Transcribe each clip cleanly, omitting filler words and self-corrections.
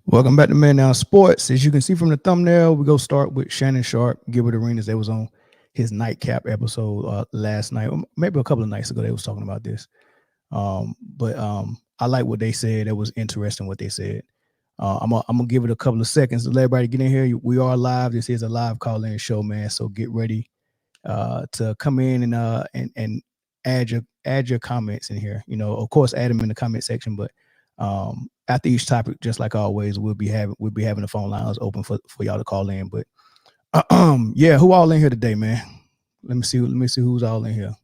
Welcome back to Man Down Sports. As you can see from the thumbnail, we go start with Shannon Sharpe Gilbert Arenas. They was on his nightcap episode last night, or maybe a couple of nights ago. They was talking about this. But I like what they said. It was interesting what they said. I'm gonna give it a couple of seconds to let everybody get in here. We are live. This is a live call-in show, man. So get ready to come in and add your comments in here. You know, of course, add them in the comment section. But after each topic, just like always, we'll be having the phone lines open for y'all to call in. But yeah, who all in here today, man? Let me see who's all in here.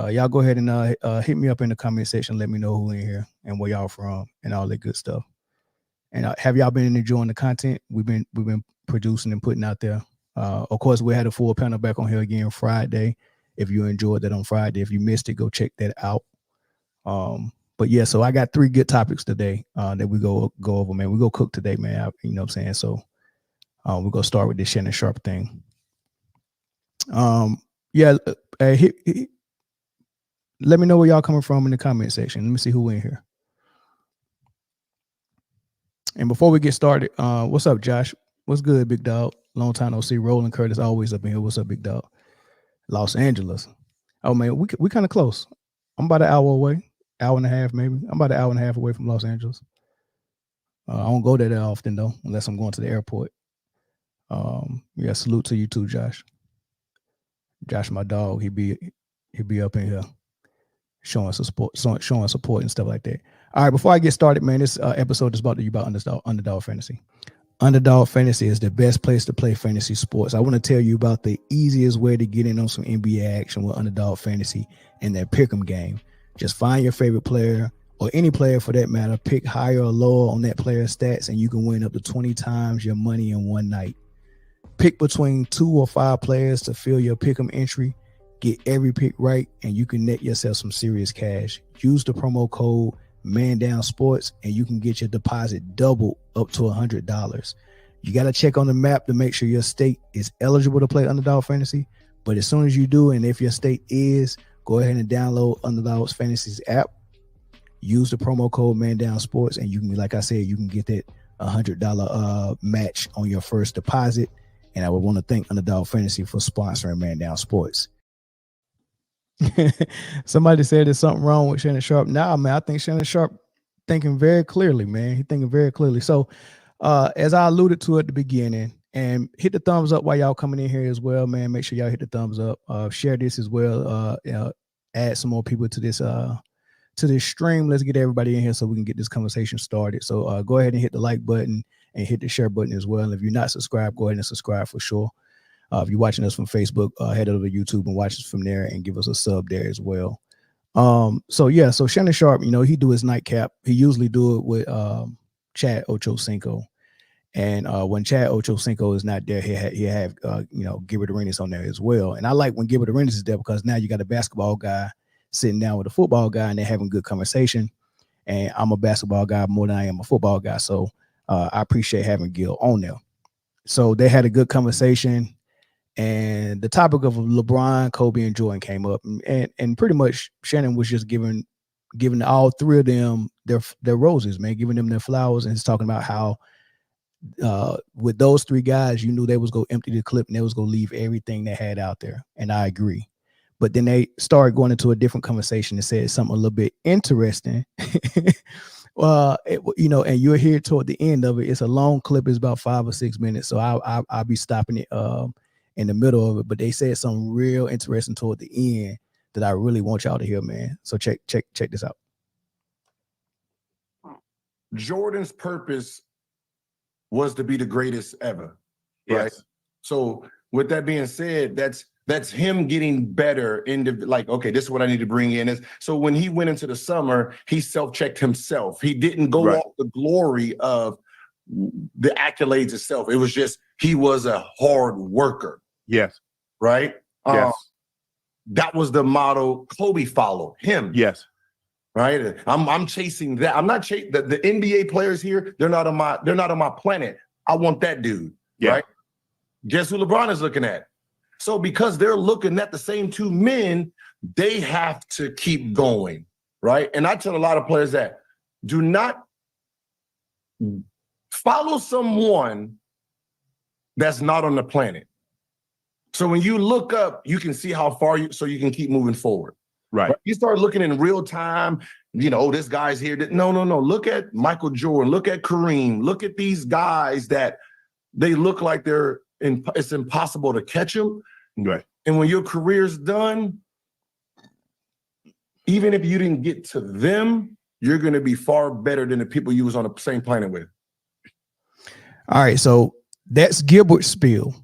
Y'all go ahead and hit me up in the comment section. Let me know who in here and where y'all from and all that good stuff. And have y'all been enjoying the content we've been producing and putting out there? Of course, we had a full panel back on here again Friday. If you enjoyed that on Friday, if you missed it, go check that out. But yeah, so I got 3 good topics today that we go over, man. We go cook today, man. You know what I'm saying? So we're gonna start with this Shannon Sharpe thing. Yeah, let me know where y'all coming from in the comment section. Let me see who in here. And before we get started, what's up, Josh? What's good, big dog? Long time no see. Roland Curtis always up in here. What's up, big dog? Los Angeles. Oh man, we kind of close. I'm about an hour away, hour and a half maybe. I'm about an hour and a half away from Los Angeles. I don't go there that often though, unless I'm going to the airport. Yeah, salute to you too, Josh. Josh, my dog, he be up in here showing support and stuff like that. All right, before I get started, man, this episode is about underdog fantasy. Underdog Fantasy is the best place to play fantasy sports. I want to tell you about the easiest way to get in on some NBA action with Underdog Fantasy and their pick'em game. Just find your favorite player or any player for that matter, pick higher or lower on that player's stats, and you can win up to 20 times your money in one night. Pick between 2 or 5 players to fill your pick'em entry. Get every pick right, and you can net yourself some serious cash. Use the promo code Man Down Sports, and you can get your deposit doubled up to $100. You got to check on the map to make sure your state is eligible to play Underdog Fantasy. But as soon as you do, and if your state is, go ahead and download Underdog Fantasy's app. Use the promo code Man Down Sports, and you can, like I said, you can get that $100 match on your first deposit. And I would want to thank Underdog Fantasy for sponsoring Man Down Sports. Somebody said there's something wrong with Shannon Sharpe. Nah, man, I think Shannon Sharpe thinking very clearly, man. He's thinking very clearly. So as I alluded to at the beginning, and hit the thumbs up while y'all coming in here as well, man. Make sure y'all hit the thumbs up. Share this as well. Add some more people to this stream. Let's get everybody in here so we can get this conversation started. So go ahead and hit the like button and hit the share button as well. And if you're not subscribed, go ahead and subscribe for sure. If you're watching us from Facebook, head over to YouTube and watch us from there and give us a sub there as well. So Shannon Sharpe, you know, he do his nightcap. He usually do it with Chad Ochocinco. And when Chad Ochocinco is not there, he have Gilbert Arenas on there as well. And I like when Gilbert Arenas is there because now you got a basketball guy sitting down with a football guy and they're having good conversation. And I'm a basketball guy more than I am a football guy. So I appreciate having Gil on there. So they had a good conversation. And the topic of LeBron, Kobe, and Jordan came up, and pretty much Shannon was just giving all 3 of them their roses, man, giving them their flowers, and he's talking about how with those 3 guys, you knew they was gonna empty the clip and they was gonna leave everything they had out there, and I agree. But then they started going into a different conversation and said something a little bit interesting. And you're here toward the end of it. It's a long clip; it's about 5 or 6 minutes, so I'll be stopping it in the middle of it, but they said something real interesting toward the end that I really want y'all to hear, man. So check this out. Jordan's purpose was to be the greatest ever, right? Yes. So with that being said, that's him getting better okay, this is what I need to bring in. So when he went into the summer, he self-checked himself. He didn't go off the glory of the accolades itself. It was just, he was a hard worker. Yes. Right? Yes. That was the model Kobe followed him. Yes. Right? I'm chasing that. I'm not chasing the NBA players here. They're not on my planet. I want that dude. Yeah. Right? Guess who LeBron is looking at? So because they're looking at the same 2 men, they have to keep going. Right? And I tell a lot of players that do not follow someone that's not on the planet. So when you look up, you can see how far so you can keep moving forward. Right. You start looking in real time, this guy's here. No. Look at Michael Jordan. Look at Kareem. Look at these guys that they look like it's impossible to catch them. Right. And when your career's done, even if you didn't get to them, you're going to be far better than the people you was on the same planet with. All right, so that's Gilbert's spiel.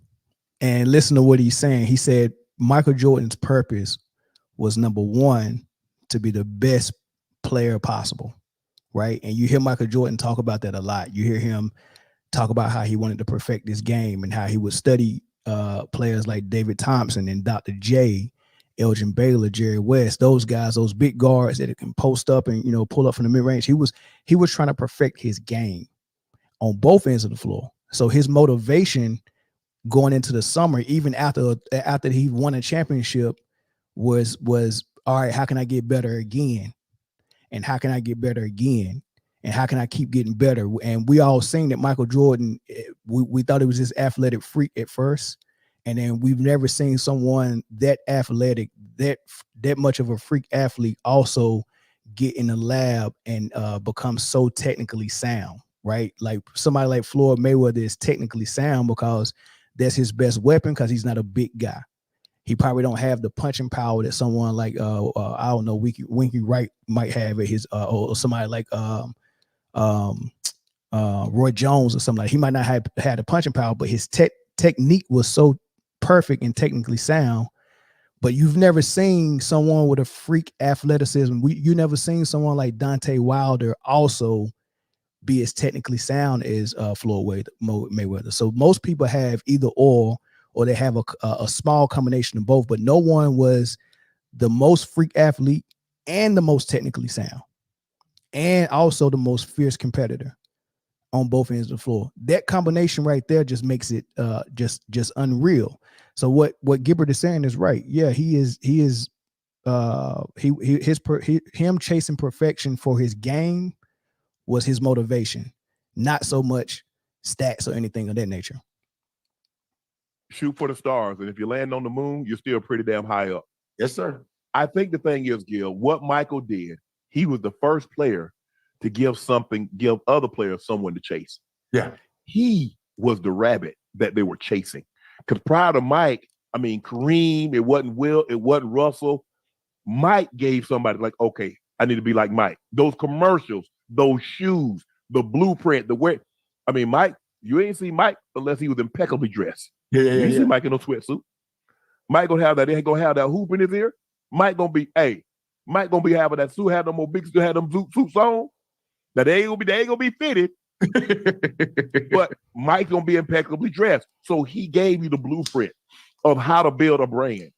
And listen to what he's saying. He said Michael Jordan's purpose was, number one, to be the best player possible, right? And you hear Michael Jordan talk about that a lot. You hear him talk about how he wanted to perfect this game and how he would study players like David Thompson and Dr. J, Elgin Baylor, Jerry West, those guys, those big guards that can post up and pull up from the mid-range. He was trying to perfect his game on both ends of the floor. So his motivation going into the summer, even after he won a championship, was all right, how can I get better again? And how can I get better again? And how can I keep getting better? And we all seen that Michael Jordan, we thought it was this athletic freak at first. And then we've never seen someone that athletic, that much of a freak athlete also get in the lab and become so technically sound, right? Like somebody like Floyd Mayweather is technically sound because that's his best weapon, because he's not a big guy. He probably don't have the punching power that someone like I don't know, Winky Wright might have at his or somebody like Roy Jones or something like. He might not have had the punching power, but his technique was so perfect and technically sound. But you've never seen someone with a freak athleticism. You never seen someone like Deontay Wilder also be as technically sound as Floyd Mayweather. So most people have either or they have a small combination of both, but no one was the most freak athlete and the most technically sound and also the most fierce competitor on both ends of the floor. That combination right there just makes it just unreal. So what Gilbert is saying is right. Yeah, him chasing perfection for his game was his motivation, not so much stats or anything of that nature. Shoot for the stars, and if you land on the moon, you're still pretty damn high up. Yes, sir. I think the thing is, Gil, what Michael did, he was the first player to give other players someone to chase. Yeah. He was the rabbit that they were chasing. Because prior to Mike, I mean, Kareem, it wasn't Will, it wasn't Russell. Mike gave somebody like, okay, I need to be like Mike. Those commercials, those shoes, the blueprint, Mike, you ain't see Mike unless he was impeccably dressed. You see Mike in a sweatsuit. Mike gonna have that. They ain't gonna have that hoop in his ear. Mike gonna be having that suit, have them more big, still have them suits on. Now they ain't gonna be fitted. But Mike gonna be impeccably dressed. So he gave you the blueprint of how to build a brand.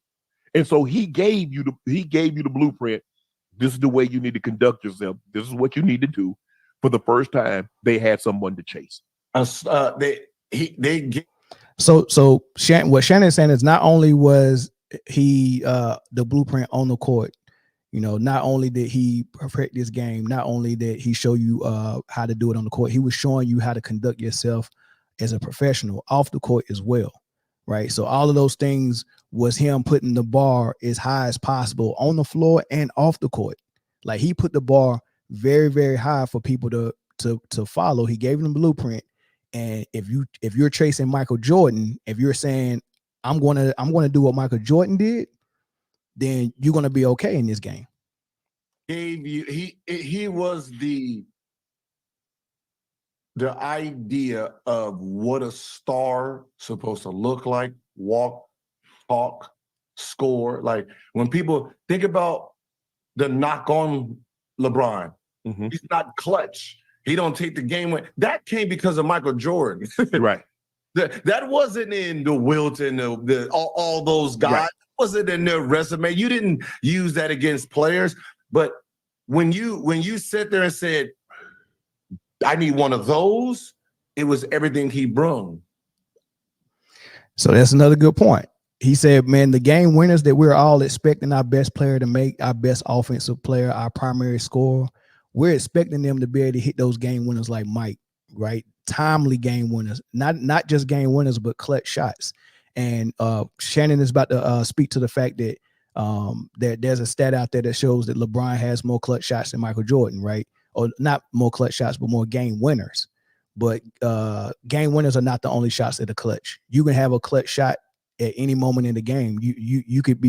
And so he gave you the blueprint. This is the way you need to conduct yourself. This is what you need to do. For the first time, they had someone to chase. So what Shannon is saying is not only was he the blueprint on the court, not only did he perfect this game, not only did he show you how to do it on the court, he was showing you how to conduct yourself as a professional off the court as well, right? So all of those things was him putting the bar as high as possible on the floor and off the court. Like he put the bar very, very high for people to follow. He gave them the blueprint. And if you're chasing Michael Jordan, if you're saying I'm gonna do what Michael Jordan did, then you're gonna be okay in this game. He was the idea of what a star supposed to look like, walk, talk, score. Like when people think about the knock on LeBron, he's not clutch. He don't take the game away. That came because of Michael Jordan. Right. That wasn't in the Wilt and all those guys. Right. That wasn't in their resume. You didn't use that against players. But when you sit there and said, I need one of those, it was everything he brung. So that's another good point. He said, man, the game winners that we're all expecting our best player to make, our best offensive player, our primary scorer, we're expecting them to be able to hit those game winners like Mike. right? Timely game winners, not just game winners, but clutch shots. And Shannon is about to speak to the fact that there's a stat out there that shows that LeBron has more clutch shots than Michael Jordan, right? Or not more clutch shots, but more game winners. But game winners are not the only shots that are clutch. You can have a clutch shot at any moment in the game. You could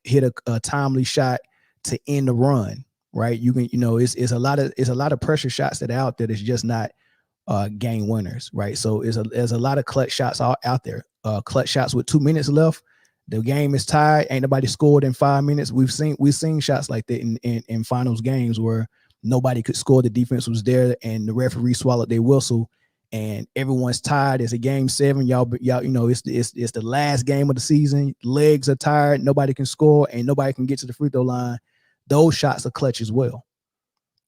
hit a timely shot to end the run, right? You can, it's a lot of pressure shots that are out there that's just not game winners, right? So there's a lot of clutch shots out there. Clutch shots with 2 minutes left. The game is tied. Ain't nobody scored in 5 minutes. We've seen shots like that in finals games where nobody could score. The defense was there, and the referee swallowed their whistle, and everyone's tired. It's a game 7. Y'all, it's the last game of the season. Legs are tired. Nobody can score, and nobody can get to the free throw line. Those shots are clutch as well,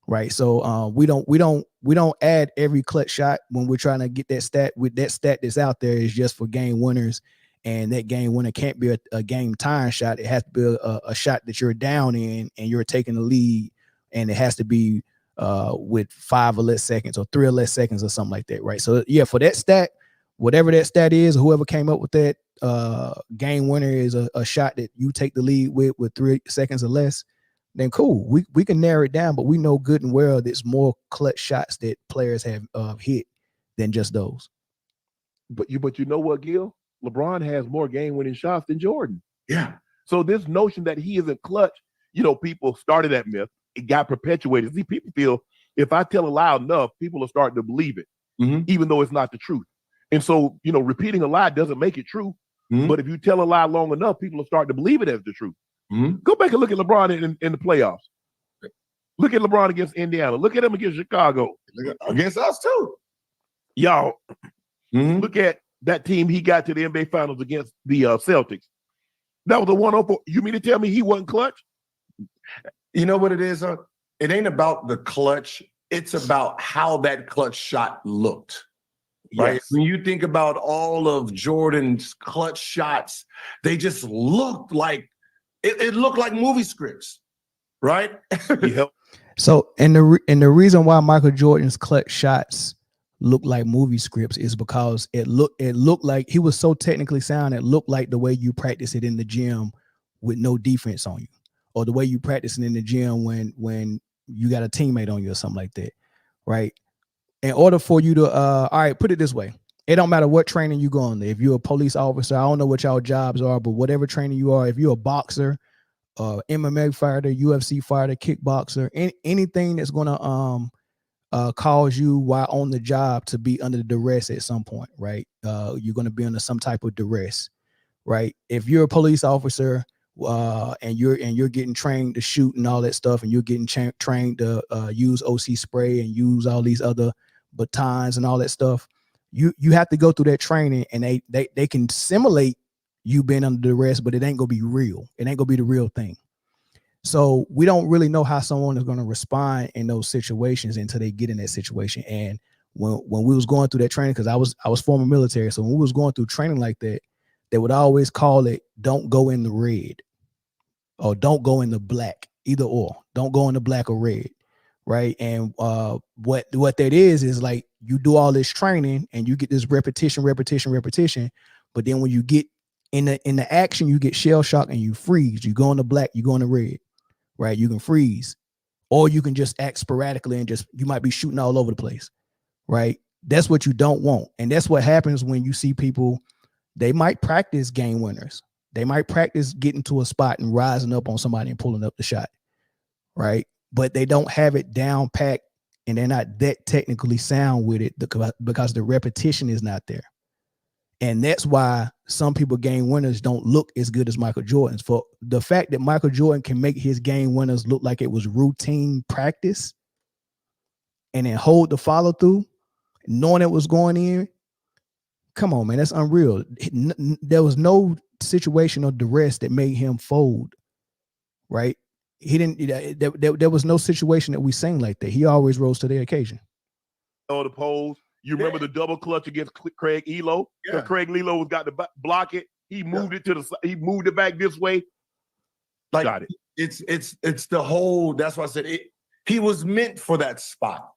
right? So we don't add every clutch shot when we're trying to get that stat. With that stat that's out there is just for game winners. And that game winner can't be a game time shot. It has to be a shot that you're down in and you're taking the lead, and it has to be with 5 or less seconds or 3 or less seconds or something like that, right? So yeah, for that stat, whatever that stat is, whoever came up with that game winner is a shot that you take the lead with 3 seconds or less, then cool. We can narrow it down, but we know good and well there's more clutch shots that players have hit than just those. But you know what, Gil? LeBron has more game-winning shots than Jordan. Yeah. So this notion that he isn't clutch, people started that myth. It got perpetuated. See, people feel if I tell a lie enough, people are starting to believe it, even though it's not the truth. And so, repeating a lie doesn't make it true. But if you tell a lie long enough, people will start to believe it as the truth. Go back and look at LeBron in the playoffs. Look at LeBron against Indiana. Look at him against Chicago. Against us too. Y'all, look at that team he got to the NBA Finals against the Celtics. That was a 1-0. You mean to tell me he wasn't clutch? You know what it is? It ain't about the clutch. It's about how that clutch shot looked. Right? Yes. When you think about all of Jordan's clutch shots, they just looked like it looked like movie scripts, right? So, and the reason why Michael Jordan's clutch shots look like movie scripts is because it looked like he was so technically sound. It looked like the way you practice it in the gym with no defense on you, or the way you practice it in the gym when you got a teammate on you or something like that, right? In order for you to all right, put it this way. It don't matter what training you go on. If you're a police officer, I don't know what y'all jobs are, but whatever training you are, if you're a boxer, MMA fighter, UFC fighter, kickboxer, anything that's gonna cause you while on the job to be under duress at some point, right? You're going to be under some type of duress, right? If you're a police officer and you're getting trained to shoot and all that stuff, and you're getting trained to use OC spray and use all these other batons and all that stuff, you have to go through that training, and they can simulate you being under duress, but it ain't gonna be real. It ain't gonna be the real thing. So we don't really know how someone is going to respond in those situations until they get in that situation. And when we was going through that training, because I was former military, so when we was going through training like that, they would always call it "don't go in the red" or "don't go in the black," either or. Don't go in the black or red, right? And what that is like you do all this training and you get this repetition, but then when you get in the action, you get shell shock and you freeze. You go in the black, you go in the red. Right, you can freeze, or you can just act sporadically and you might be shooting all over the place. Right, that's what you don't want, and that's what happens when you see people. They might practice game winners. They might practice getting to a spot and rising up on somebody and pulling up the shot. Right, but they don't have it down packed, and they're not that technically sound with it because the repetition is not there. And that's why some people game winners don't look as good as Michael Jordan's. For the fact that Michael Jordan can make his game winners look like it was routine practice and then hold the follow through, knowing it was going in. Come on, man, that's unreal. There was no situation or duress that made him fold, right? He didn't. There was no situation that we seen like that. He always rose to the occasion. Oh, the pose. You remember the double clutch against Craig Elo? Yeah. Craig Elo was got to block it. He moved it to the. He moved it back this way. Like got it. It's the whole. That's why I said it. He was meant for that spot,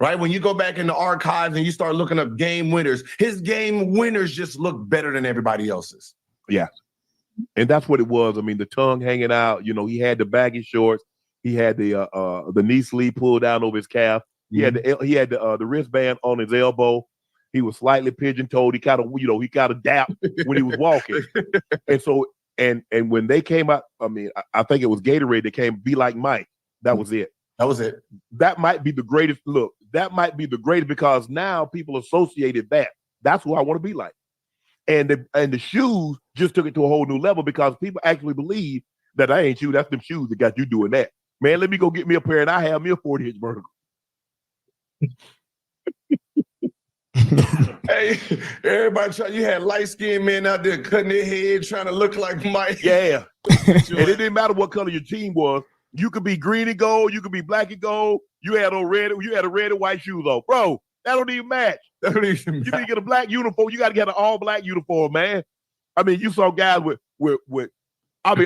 right? When you go back in the archives and you start looking up game winners, his game winners just look better than everybody else's. Yeah. And that's what it was. I mean, the tongue hanging out, you know, he had the baggy shorts. He had the knee sleeve pulled down over his calf. He had the wristband on his elbow. He was slightly pigeon-toed. He kind of dapped when he was walking. And so, and when they came out, I mean, I think it was Gatorade that came, Be Like Mike. That was it. That was it. That might be the greatest. Look, that might be the greatest because now people associated that. That's who I want to be like. And the shoes just took it to a whole new level because people actually believe that I ain't you. That's them shoes that got you doing that. Man, let me go get me a pair and I have me a 40-inch vertical. Hey, everybody, you had light-skinned men out there cutting their head, trying to look like Mike. Yeah. And it didn't matter what color your team was. You could be green and gold. You could be black and gold. You had a red and white shoes on. Bro, that don't even match. You need to get a black uniform. You got to get an all-black uniform, man. I mean, you saw guys with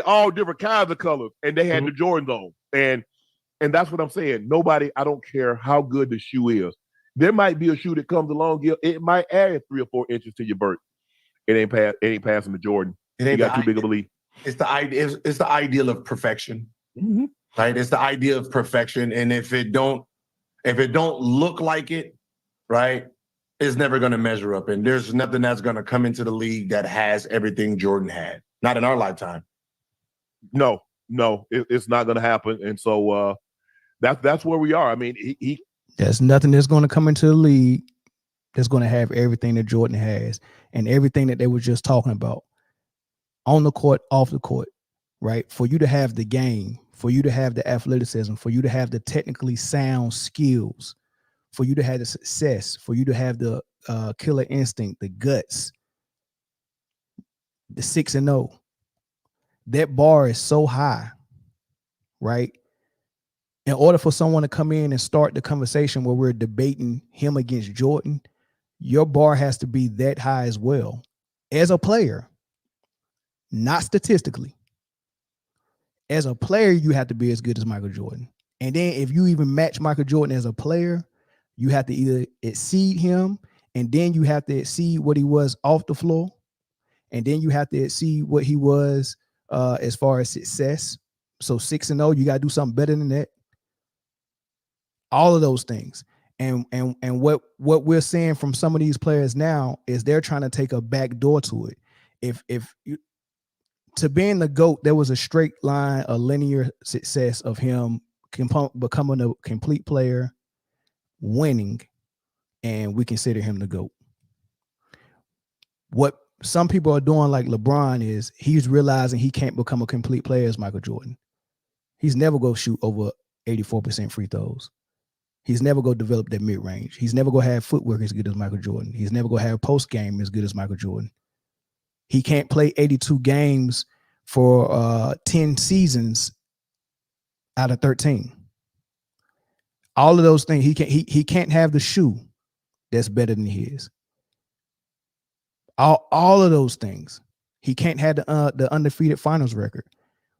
all different kinds of colors, and they had the Jordans on. And that's what I'm saying. Nobody, I don't care how good the shoe is. There might be a shoe that comes along, it might add 3 or 4 inches to your vert. It ain't passing the Jordan. You got too big of a lead. It's the ideal of perfection. Mm-hmm. Right? It's the idea of perfection. And if it don't look like it, right, it's never going to measure up. And there's nothing that's going to come into the league that has everything Jordan had. Not in our lifetime. No, it's not going to happen. And so that's where we are. I mean, there's nothing that's going to come into the league that's going to have everything that Jordan has and everything that they were just talking about on the court, off the court, right? For you to have the game, for you to have the athleticism, for you to have the technically sound skills, for you to have the success, for you to have the killer instinct, the guts, the 6-0, that bar is so high, right? In order for someone to come in and start the conversation where we're debating him against Jordan, your bar has to be that high as well. As a player, not statistically. As a player, you have to be as good as Michael Jordan. And then if you even match Michael Jordan as a player, you have to either exceed him, and then you have to exceed what he was off the floor, and then you have to exceed what he was as far as success. So 6-0, you got to do something better than that. All of those things. And what we're seeing from some of these players now is they're trying to take a back door to it. If you to being the GOAT, there was a straight line, a linear success of him becoming a complete player, winning, and we consider him the GOAT. What some people are doing, like LeBron, is he's realizing he can't become a complete player as Michael Jordan. He's never going to shoot over 84% free throws. He's never going to develop that mid-range. He's never going to have footwork as good as Michael Jordan. He's never going to have post-game as good as Michael Jordan. He can't play 82 games for 10 seasons out of 13. All of those things, he can't have the shoe that's better than his. All of those things. He can't have the undefeated finals record,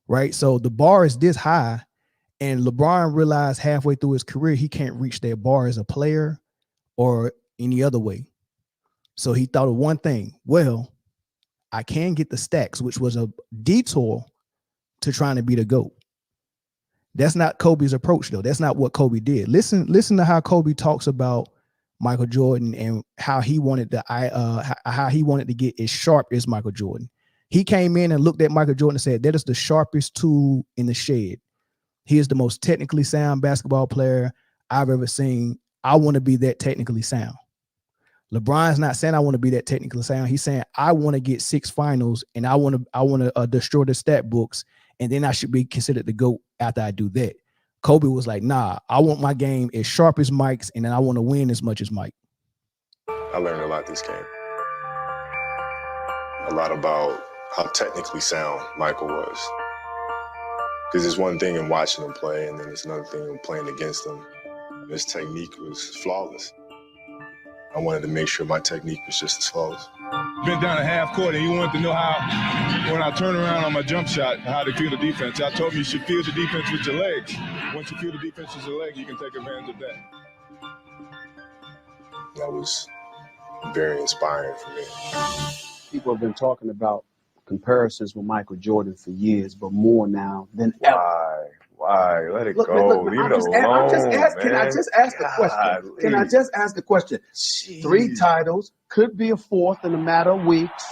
right? So the bar is this high, and LeBron realized halfway through his career he can't reach that bar as a player or any other way. So he thought of one thing. Well, I can get the stacks, which was a detour to trying to be the GOAT. That's not Kobe's approach, though. That's not what Kobe did. Listen to how Kobe talks about Michael Jordan and how he wanted to get as sharp as Michael Jordan. He came in and looked at Michael Jordan and said, that is the sharpest tool in the shed. He is the most technically sound basketball player I've ever seen. I want to be that technically sound. LeBron's not saying I want to be that technically sound. He's saying I want to get 6 finals and I want to destroy the stat books, and then I should be considered the GOAT after I do that. Kobe was like, nah, I want my game as sharp as Mike's, and then I want to win as much as Mike. I learned a lot this game. A lot about how technically sound Michael was. Because there's one thing in watching him play, and then there's another thing in playing against him. His technique was flawless. I wanted to make sure my technique was just as flawless. Been down a half court, and he wanted to know how, when I turn around on my jump shot, how to feel the defense. I told him you should feel the defense with your legs. Once you feel the defense with your legs, you can take advantage of that. That was very inspiring for me. People have been talking about comparisons with Michael Jordan for years, but more now than ever. Why? Let it Look, go. look, Leave I'm it just, alone, I'm just asking. Can I man. just ask the question? Can I just ask the question? Jeez. 3 titles, could be a 4th in a matter of weeks.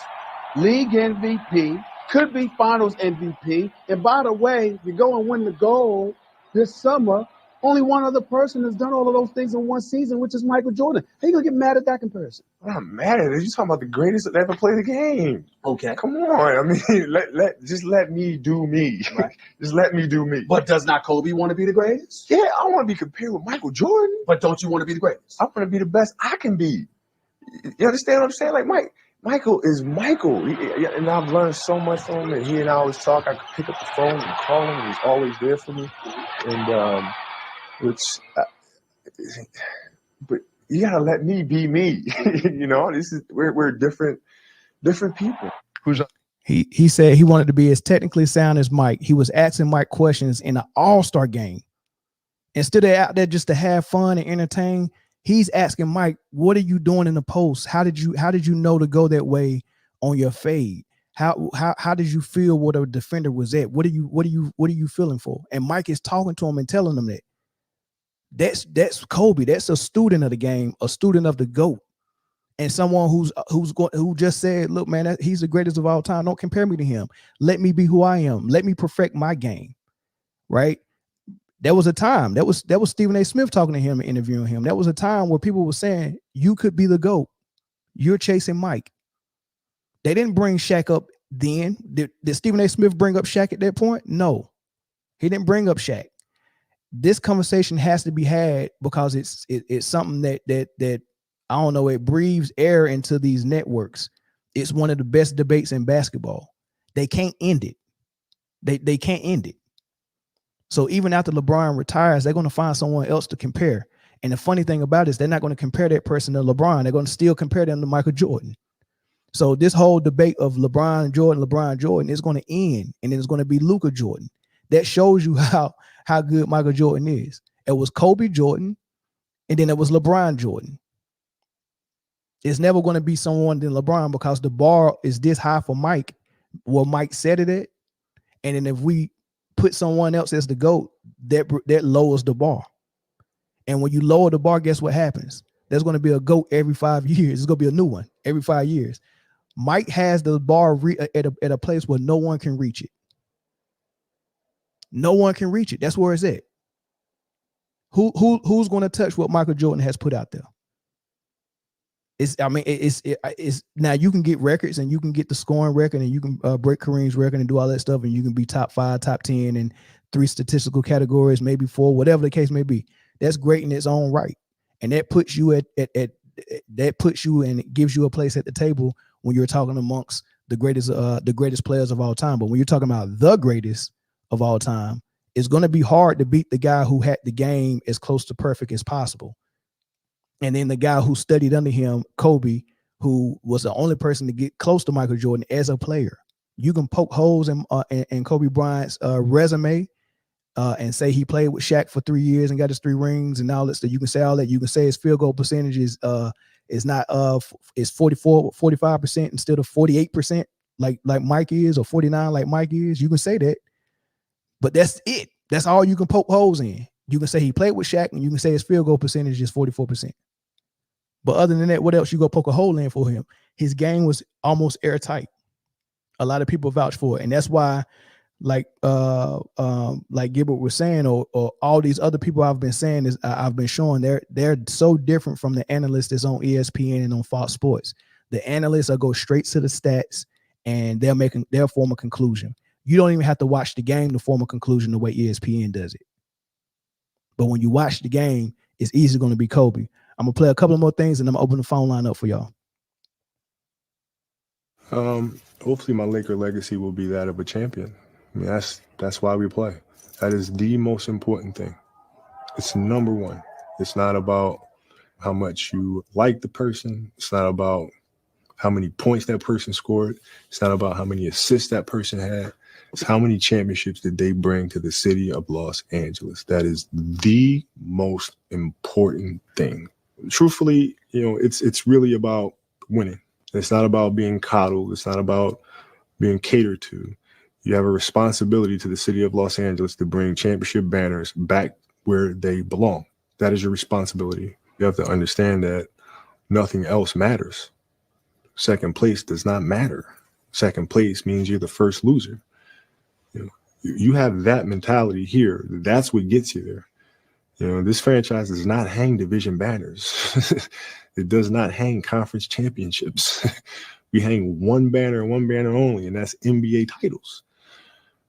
League MVP, could be Finals MVP. And by the way, you go and win the gold this summer. Only one other person has done all of those things in one season, which is Michael Jordan. How you gonna get mad at that comparison? I'm not mad at it. You're talking about the greatest that ever played the game. Okay. Come on. I mean, let me do me. Right. Just let me do me. But does not Kobe want to be the greatest? Yeah, I want to be compared with Michael Jordan. But don't you want to be the greatest? I want to be the best I can be. You understand what I'm saying? Like Michael is Michael, and I've learned so much from him. And he and I always talk. I could pick up the phone and call him, and he's always there for me. And but you gotta let me be me. You know, we're different people. He said he wanted to be as technically sound as Mike. He was asking Mike questions in an all-star game. Instead of out there just to have fun and entertain, he's asking Mike, what are you doing in the post? How did you know to go that way on your fade? How did you feel what a defender was at? What are you feeling for? And Mike is talking to him and telling him that. That's Kobe. That's a student of the game, a student of the GOAT, and someone who just said, "Look, man, he's the greatest of all time. Don't compare me to him. Let me be who I am. Let me perfect my game." Right? There was a time that was Stephen A. Smith talking to him and interviewing him. That was a time where people were saying, "You could be the GOAT. You're chasing Mike." They didn't bring Shaq up then. Did Stephen A. Smith bring up Shaq at that point? No, he didn't bring up Shaq. This conversation has to be had because it's something that I don't know. It breathes air into these networks. It's one of the best debates in basketball. They can't end it. They can't end it. So even after LeBron retires, they're going to find someone else to compare. And the funny thing about it is they're not going to compare that person to LeBron. They're going to still compare them to Michael Jordan. So this whole debate of LeBron Jordan is going to end, and it's going to be Luka Jordan. That shows you how good Michael Jordan is. It was Kobe Jordan, and then it was LeBron Jordan. It's never going to be someone than LeBron because the bar is this high for Mike, where Mike set it at. And then if we put someone else as the GOAT, that lowers the bar. And when you lower the bar, guess what happens? There's going to be a GOAT every 5 years. There's going to be a new one every 5 years. Mike has the bar at a place where no one can reach it. No one can reach it. That's where it's at. Who's going to touch what Michael Jordan has put out there? It's now you can get records and you can get the scoring record and you can break Kareem's record and do all that stuff and you can be top 5, top 10 in 3 statistical categories, maybe 4, whatever the case may be. That's great in its own right, and that puts you that puts you and it gives you a place at the table when you're talking amongst the greatest players of all time. But when you're talking about the greatest of all time, it's going to be hard to beat the guy who had the game as close to perfect as possible. And then the guy who studied under him, Kobe, who was the only person to get close to Michael Jordan as a player. You can poke holes in Kobe Bryant's resume and say he played with Shaq for 3 years and got his 3 rings and all that stuff. You can say all that. You can say his field goal percentage is 45% instead of 48% like Mike is, or 49 like Mike is. You can say that, but that's it. That's all you can poke holes in. You can say he played with Shaq, and you can say his field goal percentage is 44%. But other than that, what else you go poke a hole in for him? His game was almost airtight. A lot of people vouch for it, and that's why, like Gilbert was saying, or all these other people I've been saying is I've been showing they're so different from the analysts that's on ESPN and on Fox Sports. The analysts will go straight to the stats and they'll form a conclusion. You don't even have to watch the game to form a conclusion the way ESPN does it. But when you watch the game, it's easily going to be Kobe. I'm gonna play a couple of more things and I'm gonna open the phone line up for y'all. Hopefully my Laker legacy will be that of a champion. I mean, that's why we play. That is the most important thing. It's number one. It's not about how much you like the person. It's not about how many points that person scored. It's not about how many assists that person had. It's how many championships did they bring to the city of Los Angeles. That is the most important thing. Truthfully, it's really about winning. It's not about being coddled. It's not about being catered to. You have a responsibility to the city of Los Angeles to bring championship banners back where they belong. That is your responsibility. You have to understand that nothing else matters. Second place does not matter. Second place means you're the first loser. You have that mentality here. That's what gets you there. This franchise does not hang division banners. It does not hang conference championships. We hang one banner and one banner only, and that's NBA titles.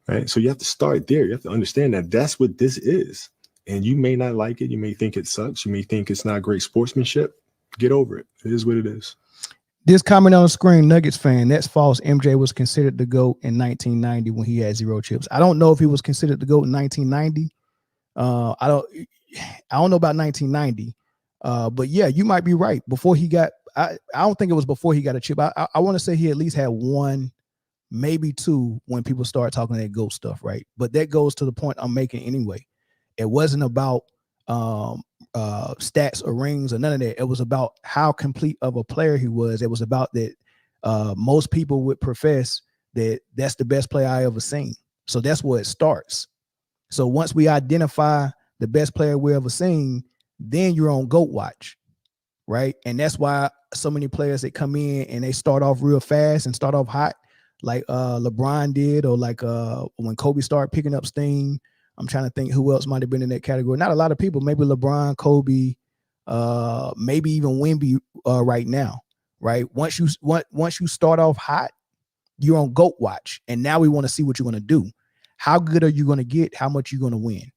Right? So you have to start there. You have to understand that that's what this is. And you may not like it. You may think it sucks. You may think it's not great sportsmanship. Get over it. It is what it is. This comment on the screen, Nuggets fan, that's false. MJ was considered the GOAT in 1990 when he had 0 chips. I don't know if he was considered the GOAT in 1990. I don't know about 1990. But yeah, you might be right. Before he got, I don't think it was before he got a chip. I want to say he at least had 1, maybe 2 when people start talking that GOAT stuff, right? But that goes to the point I'm making anyway. It wasn't about stats or rings or none of that. It was about how complete of a player he was. It was about that most people would profess that that's the best player I ever seen. So that's where it starts. So once we identify the best player we ever seen, then you're on GOAT watch, right? And that's why so many players that come in and they start off real fast and start off hot, like LeBron did, or like when Kobe started picking up steam. I'm trying to think who else might have been in that category. Not a lot of people. Maybe LeBron, Kobe, maybe even Wemby right now, right? Once you start off hot, you're on GOAT watch, and now we want to see what you're going to do. How good are you going to get? How much you going to win?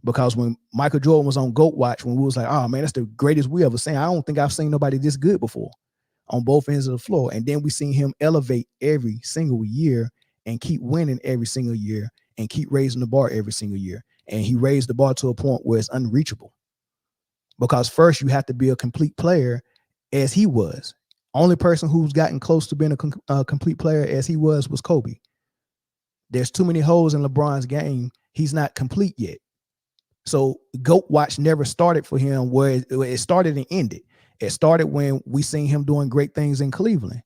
Because when Michael Jordan was on GOAT watch, when we was like, oh man, that's the greatest we ever seen. I don't think I've seen nobody this good before on both ends of the floor. And then we seen him elevate every single year and keep winning every single year and keep raising the bar every single year. And he raised the bar to a point where it's unreachable. Because first you have to be a complete player as he was. Only person who's gotten close to being a complete player as he was Kobe. There's too many holes in LeBron's game. He's not complete yet. So GOAT watch never started for him where it started and ended. It started when we seen him doing great things in Cleveland.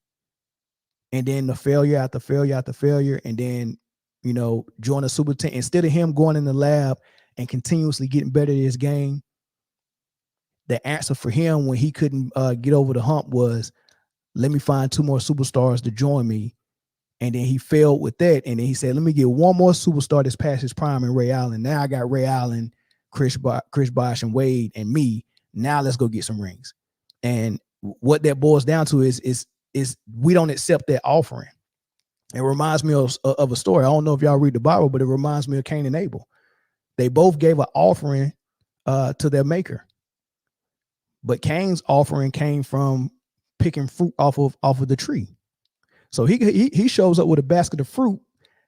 And then the failure after failure after failure. And then, join a super team. Instead of him going in the lab and continuously getting better at his game, the answer for him when he couldn't get over the hump was, let me find 2 more superstars to join me. And then he failed with that. And then he said, let me get 1 more superstar that's past his prime in Ray Allen. Now I got Ray Allen, Chris Bosh, and Wade, and me. Now let's go get some rings. And what that boils down to is we don't accept that offering. It reminds me of a story. I don't know if y'all read the Bible, but it reminds me of Cain and Abel. They both gave an offering to their maker. But Cain's offering came from picking fruit off of the tree. So he shows up with a basket of fruit.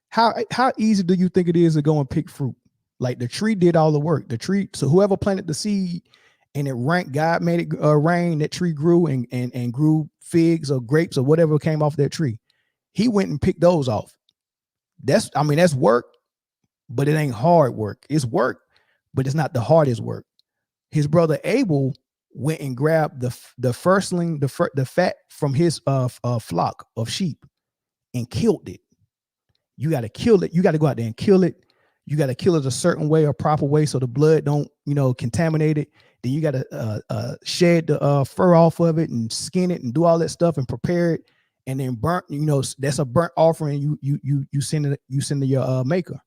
How easy do you think it is to go and pick fruit? Like the tree did all the work. The tree, so whoever planted the seed and it ranked, God made it rain, that tree grew and grew figs or grapes or whatever came off that tree. He went and picked those off. That's work, but it ain't hard work. It's work, but it's not the hardest work. His brother Abel went and grabbed the firstling, the fat from his flock of sheep and killed it. You got to kill it. You got to go out there and kill it. You got to kill it a certain way, a proper way, so the blood don't, contaminate it. Then you got to shed the fur off of it and skin it and do all that stuff and prepare it, and then burnt. That's a burnt offering. You send it to your maker.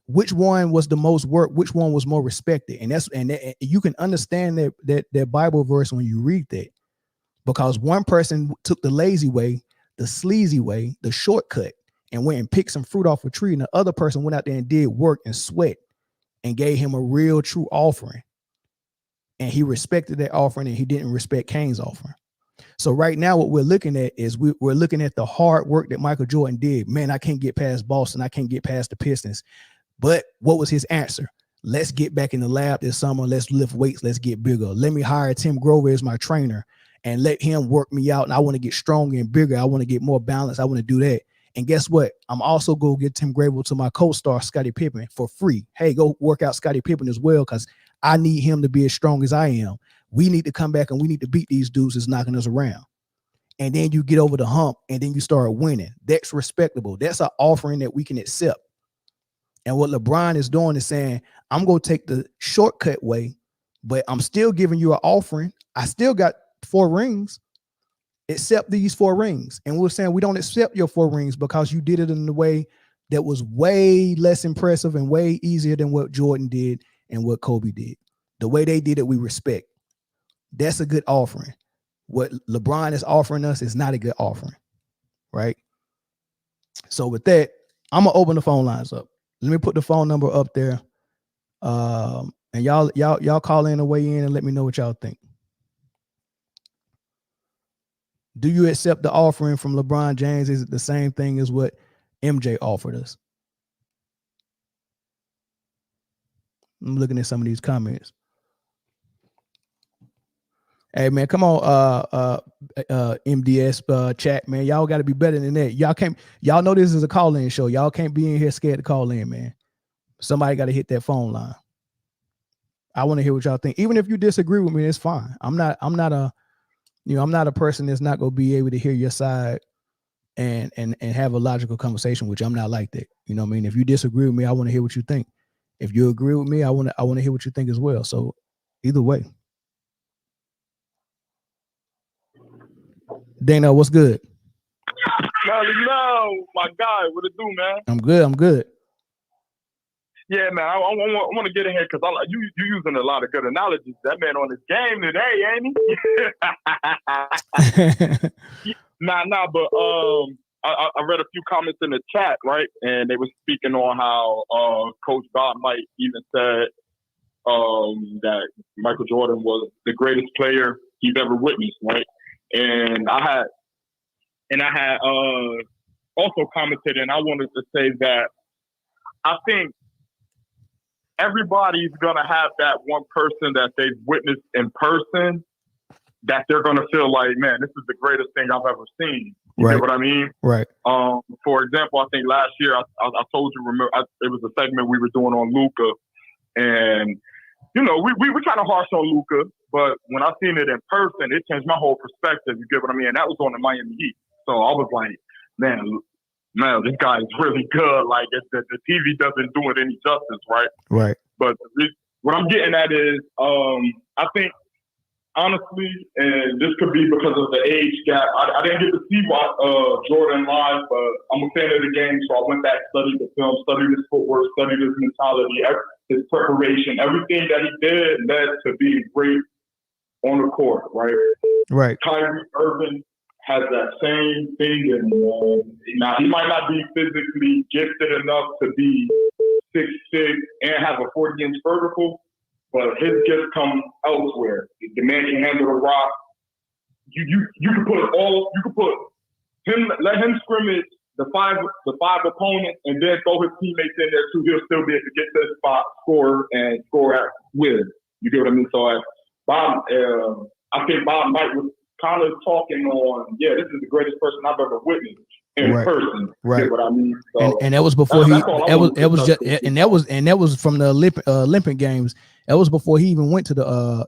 Which one was the most work? Which one was more respected? And you can understand that Bible verse when you read that, because one person took the lazy way, the sleazy way, the shortcut, and went and picked some fruit off a tree, and the other person went out there and did work and sweat and gave him a real true offering. And he respected that offering, and he didn't respect Cain's offering. So right now what we're looking at is we're looking at the hard work that Michael Jordan did. Man, I can't get past Boston. I can't get past the Pistons. But what was his answer? Let's get back in the lab this summer. Let's lift weights. Let's get bigger. Let me hire Tim Grover as my trainer and let him work me out. And I want to get stronger and bigger. I want to get more balance. I want to do that. And guess what? I'm also going to get Tim Grover to my co-star, Scottie Pippen, for free. Hey, go work out Scottie Pippen as well, because I need him to be as strong as I am. we need to come back and we need to beat these dudes that's knocking us around. And then you get over the hump and then you start winning. That's respectable. That's an offering that we can accept. And what LeBron is doing is saying, I'm going to take the shortcut way, but I'm still giving you an offering. I still got 4 rings. Accept these 4 rings. And we're saying we don't accept your 4 rings because you did it in a way that was way less impressive and way easier than what Jordan did and what Kobe did. The way they did it, we respect. That's a good offering. What LeBron is offering us is not a good offering, right? So with that, I'm gonna open the phone lines up. Let me put the phone number up there, and y'all call in and weigh in and let me know what y'all think. Do you accept the offering from LeBron James? Is it the same thing as what MJ offered us? I'm looking at some of these comments. Hey man, come on, MDS chat, man. Y'all got to be better than that. Y'all know this is a call-in show. Y'all can't be in here scared to call in, man. Somebody got to hit that phone line. I want to hear what y'all think. Even if you disagree with me, it's fine. I'm not a person that's not gonna be able to hear your side and have a logical conversation with you. I'm not like that. You know what I mean? If you disagree with me, I want to hear what you think. If you agree with me, I want to hear what you think as well. So either way. Dana, what's good? No, my guy, what it do, man? I'm good. Yeah, man, I want to get in here because you using a lot of good analogies. That man on his game today, ain't he? But I read a few comments in the chat, right? And they were speaking on how Coach Bob might even said that Michael Jordan was the greatest player he's ever witnessed, right? And I had also commented, and I wanted to say that I think everybody's gonna have that one person that they've witnessed in person that they're gonna feel like, man, this is the greatest thing I've ever seen. You get what I mean? Right. For example, I think last year I told you, remember, it was a segment we were doing on Luka, and you know, we were kind of harsh on Luka, but when I seen it in person, it changed my whole perspective. You get what I mean? And that was on the Miami Heat. So I was like, man, this guy is really good. Like, the TV doesn't do it any justice, right? Right. But what I'm getting at is, I think, honestly, and this could be because of the age gap, I didn't get to see Jordan live, but I'm a fan of the game, so I went back, studied the film, studied his footwork, studied his mentality, his preparation. Everything that he did led to being great on the court, right? Right. Kyrie Irving has that same thing, and now he might not be physically gifted enough to be 6'6" and have a 40-inch vertical, but his gifts come elsewhere. The man can handle the rock. You can put him, let him scrimmage the five opponents, and then throw his teammates in there too. He'll still be able to get to the spot, score at will. You get what I mean? So Bob, I think Bob Knight was kind of talking on, this is the greatest person I've ever witnessed in person. Right. You get what I mean? So, and that was before that was from the Olympic Games. That was before he even went to the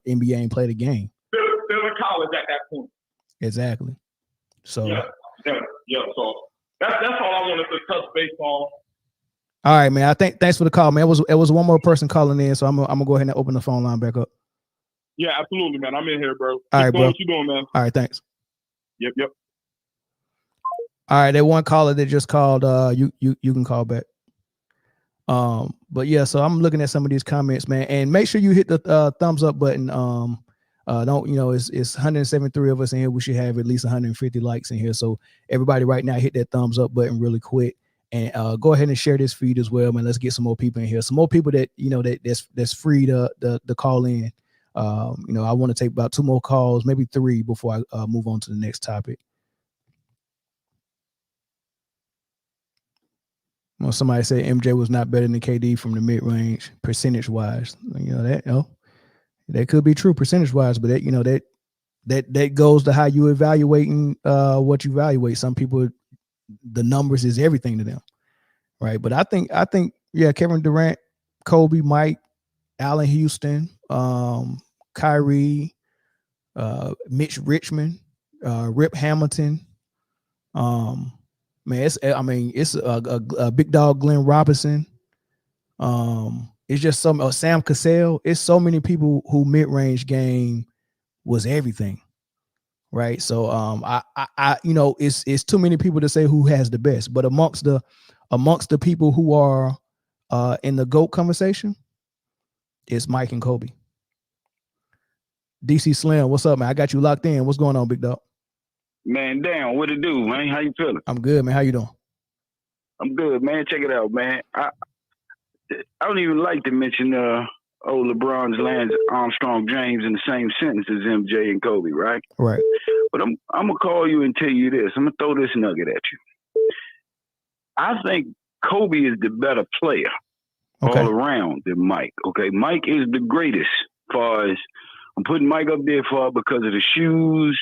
NBA and played a game. Still in college at that point. Exactly. So yeah. So that's all I wanted to touch base on. All right, man. Thanks for the call, man. It was one more person calling in, so I'm gonna go ahead and open the phone line back up. Yeah, absolutely, man. I'm in here, bro. All right, bro. What you doing, man? All right, thanks. Yep. All right, that one caller that just called, you can call back. But yeah, so I'm looking at some of these comments, man, and make sure you hit the thumbs up button. Don't, it's 173 of us in here. We should have at least 150 likes in here. So everybody right now, hit that thumbs up button really quick, and go ahead and share this feed as well, man. Let's get some more people in here. Some more people that that's free to call in. I want to take about 2 more calls, maybe 3 before I move on to the next topic. Well, somebody said MJ was not better than KD from the mid range percentage wise. That could be true percentage wise, but that goes to how you evaluating what you evaluate. Some people, the numbers is everything to them, right? But I think Kevin Durant, Kobe, Mike, Allen Houston, Kyrie, Mitch Richmond, Rip Hamilton. Man, it's a big dog, Glenn Robinson. It's just some Sam Cassell. It's so many people who mid-range game was everything, right? So I it's too many people to say who has the best, but amongst the people who are in the GOAT conversation, it's Mike and Kobe. DC Slim, what's up, man? I got you locked in. What's going on, big dog? Man, damn, what it do, man? How you feeling? I'm good, man. How you doing? I'm good, man. Check it out, man. I don't even like to mention old LeBron's, Lance Armstrong, James in the same sentence as MJ and Kobe, right? Right. But I'm gonna call you and tell you this. I'm gonna throw this nugget at you. I think Kobe is the better player all around than Mike. Okay, Mike is the greatest. As far as I'm putting Mike up there for because of the shoes,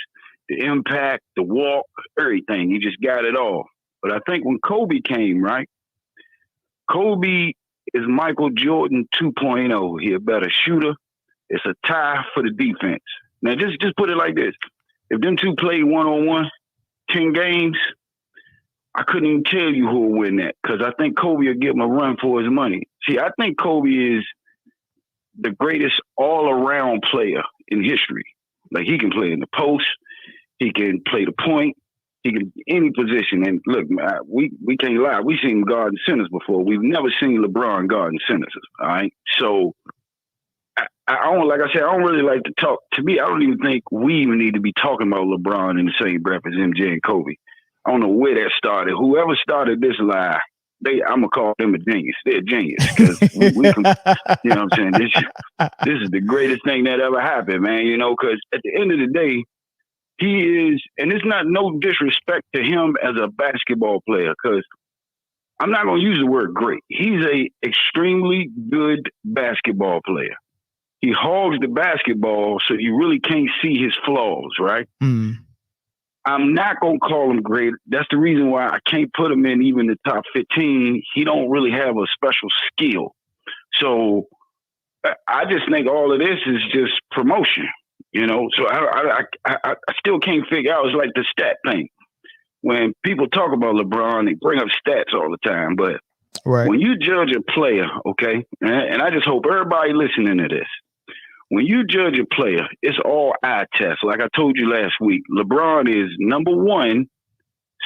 the impact, the walk, everything. He just got it all. But I think when Kobe came, right? Kobe is Michael Jordan 2.0. He a better shooter. It's a tie for the defense. Now, just put it like this. If them two played one-on-one, 10 games, I couldn't even tell you who will win that because I think Kobe will give him a run for his money. See, I think Kobe is the greatest all-around player in history. Like, he can play in the post. He can play the point. He can any position. And look, we can't lie. We've seen him guarding centers before. We've never seen LeBron guarding centers. All right. So I don't, like I said, I don't really like to talk. To me, I don't even think we even need to be talking about LeBron in the same breath as MJ and Kobe. I don't know where that started. Whoever started this lie, I'm gonna call them a genius. They're a genius because we can, you know what I'm saying? This is the greatest thing that ever happened, man. You know, because at the end of the day, he is, and it's not no disrespect to him as a basketball player, because I'm not going to use the word great. He's a extremely good basketball player. He hogs the basketball, so you really can't see his flaws, right? Mm. I'm not going to call him great. That's the reason why I can't put him in even the top 15. He don't really have a special skill. So I just think all of this is just promotion. You know, so I still can't figure out. It's like the stat thing. When people talk about LeBron, they bring up stats all the time. But when you judge a player, okay, and I just hope everybody listening to this, when you judge a player, it's all eye test. Like I told you last week, LeBron is number one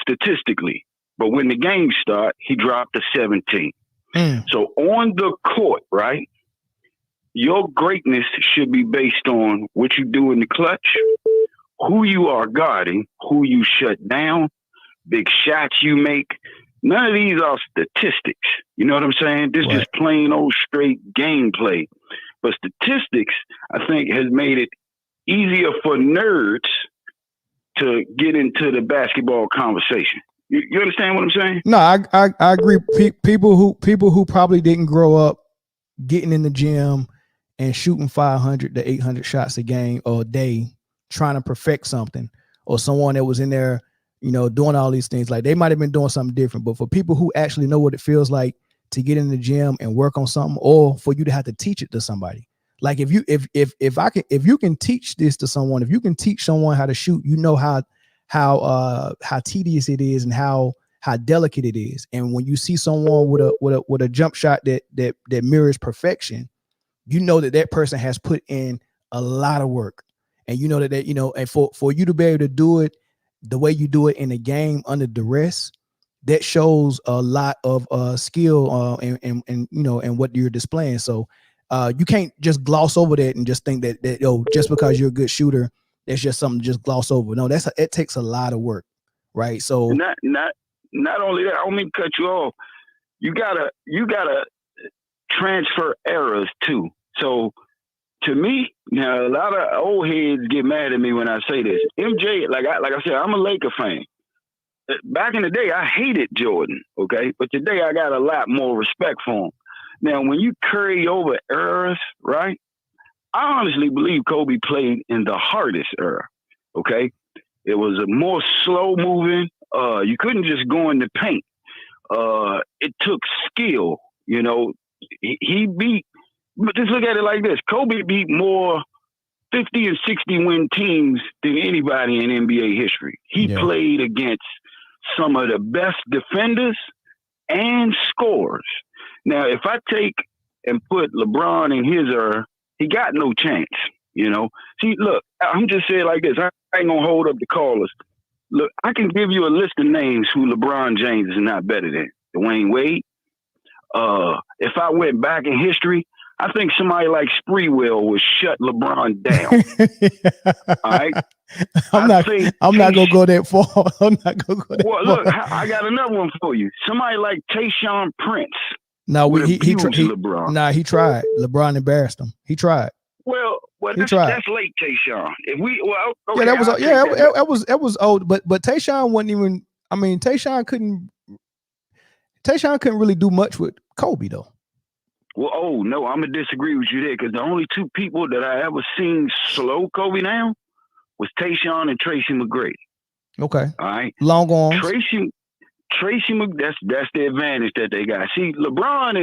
statistically. But when the games start, he dropped to 17. So on the court, right? Your greatness should be based on what you do in the clutch, who you are guarding, who you shut down, big shots you make. None of these are statistics. You know what I'm saying? This is just plain old straight gameplay. But statistics, I think, has made it easier for nerds to get into the basketball conversation. You understand what I'm saying? No, I agree. People who probably didn't grow up getting in the gym and shooting 500 to 800 shots a game or a day, trying to perfect something, or someone that was in there, you know, doing all these things, like they might have been doing something different. But for people who actually know what it feels like to get in the gym and work on something, or for you to have to teach it to somebody, like if you can teach this to someone, if you can teach someone how to shoot, you know how tedious it is and how delicate it is. And when you see someone with a jump shot that mirrors perfection, you know that person has put in a lot of work, and you know that you know, and for you to be able to do it the way you do it in a game under duress, that shows a lot of skill and you know, and what you're displaying. So you can't just gloss over that and just think that just because you're a good shooter, that's just something to just gloss over. No, it takes a lot of work, right? So not only that, I don't mean to cut you off. You gotta transfer errors too. So to me, now a lot of old heads get mad at me when I say this. MJ, like I said, I'm a Laker fan. Back in the day, I hated Jordan, okay? But today I got a lot more respect for him. Now, when you carry over errors, right? I honestly believe Kobe played in the hardest era, okay? It was a more slow moving. You couldn't just go in the paint. It took skill, you know. He beat, but just look at it like this. Kobe beat more 50 and 60 win teams than anybody in NBA history. He played against some of the best defenders and scorers. Now, if I take and put LeBron in his era, he got no chance, you know. See, look, I'm just saying like this. I ain't going to hold up the callers. Look, I can give you a list of names who LeBron James is not better than. Dwayne Wade. If I went back in history, I think somebody like Spreewell would shut LeBron down. All right. I'm not gonna go that far. I'm not gonna go that far. Look, I got another one for you. Somebody like Tayshaun Prince. No, he LeBron. Nah, he tried. LeBron embarrassed him. He tried. Well, that's late, Tayshaun. If we, okay, that was old. But Tayshaun wasn't even. I mean, Tayshaun couldn't really do much with Kobe though. Well, no, I'm gonna disagree with you there because the only two people that I ever seen slow Kobe down was Tayshaun and Tracy McGrady. Okay. All right. Long arms. Tracy that's the advantage that they got. See, LeBron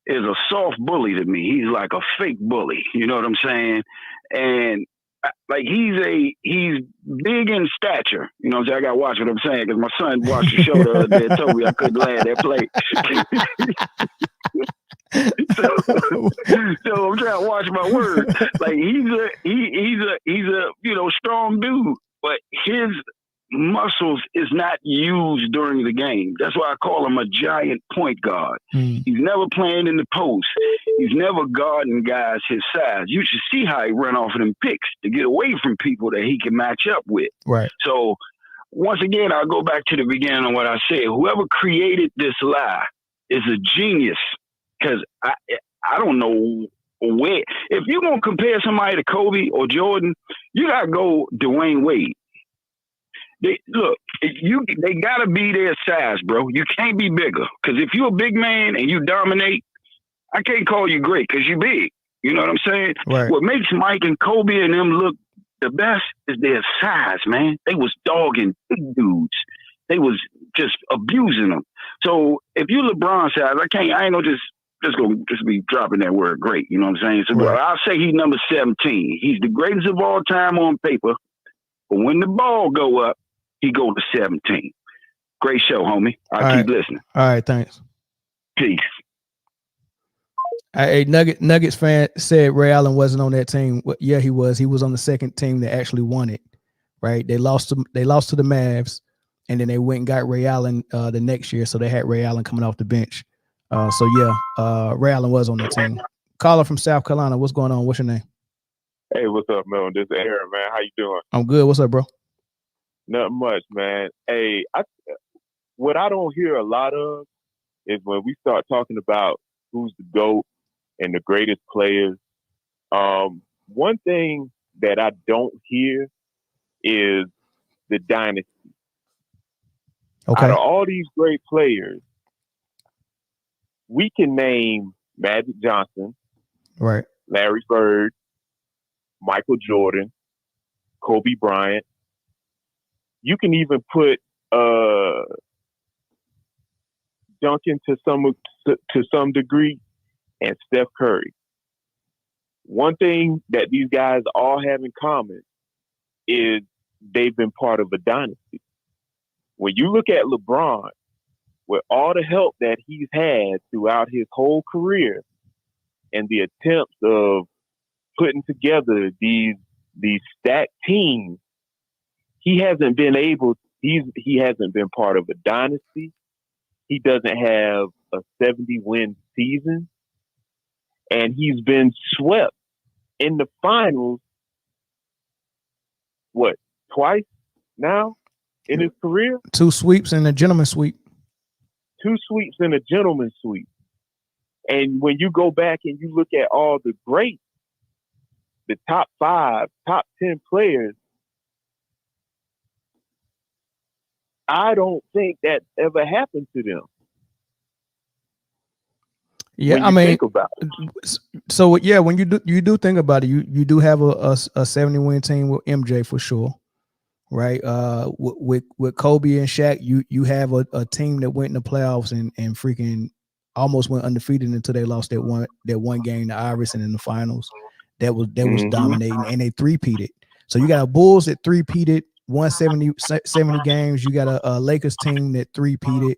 is a soft bully to me. He's like a fake bully. You know what I'm saying? And like he's big in stature. You know what I'm saying? I gotta watch what I'm saying because my son watched the show the other day and told me I couldn't land that play. so I'm trying to watch my words. Like he's a strong dude, but his muscles is not used during the game. That's why I call him a giant point guard. He's never playing in the post. He's never guarding guys his size. You should see how he run off of them picks to get away from people that he can match up with. Right. So once again, I'll go back to the beginning of what I said. Whoever created this lie is a genius. Because I don't know where. If you're going to compare somebody to Kobe or Jordan, you got to go Dwayne Wade. They got to be their size, bro. You can't be bigger. Because if you're a big man and you dominate, I can't call you great because you're big. You know what I'm saying? Right. What makes Mike and Kobe and them look the best is their size, man. They was dogging big dudes. They was just abusing them. So if you LeBron size, I ain't gonna just be dropping that word great. You know what I'm saying? So right. I'll say he's number 17. He's the greatest of all time on paper. But when the ball go up, he go to 17. Great show, homie. I'll keep listening. All right, thanks. Peace. A Nuggets fan said Ray Allen wasn't on that team. Well, yeah, he was. He was on the second team that actually won it. Right? They lost to the Mavs, and then they went and got Ray Allen the next year. So they had Ray Allen coming off the bench. Ray Allen was on that team. Caller from South Carolina. What's going on? What's your name? Hey, what's up, man? This is Aaron, man. How you doing? I'm good. What's up, bro? Nothing much, man. Hey, what I don't hear a lot of is when we start talking about who's the GOAT and the greatest players. One thing that I don't hear is the dynasty. Okay. Out of all these great players, we can name Magic Johnson, right? Larry Bird, Michael Jordan, Kobe Bryant. You can even put Duncan to some degree, and Steph Curry. One thing that these guys all have in common is they've been part of a dynasty. When you look at LeBron, with all the help that he's had throughout his whole career and the attempts of putting together these stacked teams, he hasn't been part of a dynasty. He doesn't have a 70-win season. And he's been swept in the finals, twice now in his career? 2 sweeps and a gentleman's sweep. 2 sweeps and a gentleman's sweep. And when you go back and you look at all the greats, the top 5, top 10 players, I don't think that ever happened to them. Yeah, I mean, think about it. So yeah, when you do think about it, you do have a 70-win team with MJ for sure, right? With Kobe and Shaq, you have a team that went in the playoffs and freaking almost went undefeated until they lost that one game to Iverson in the finals. that was dominating, and they three-peated. So you got a Bulls that three-peated, won 70 games. You got a Lakers team that three-peated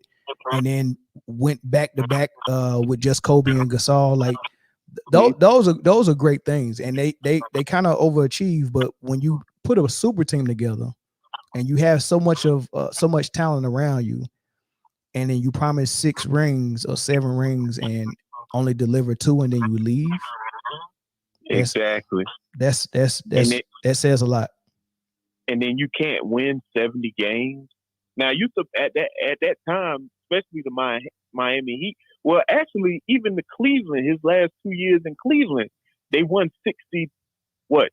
and then went back to back with just Kobe and Gasol. Like those are great things, and they kind of overachieve. But when you put a super team together and you have so much talent around you, and then you promise 6 rings or 7 rings and only deliver 2, and then you leave. Exactly. That says a lot. And then you can't win 70 games. Now at that time, especially the Miami Heat. Well, actually, even the Cleveland, his last 2 years in Cleveland, they won 60. What?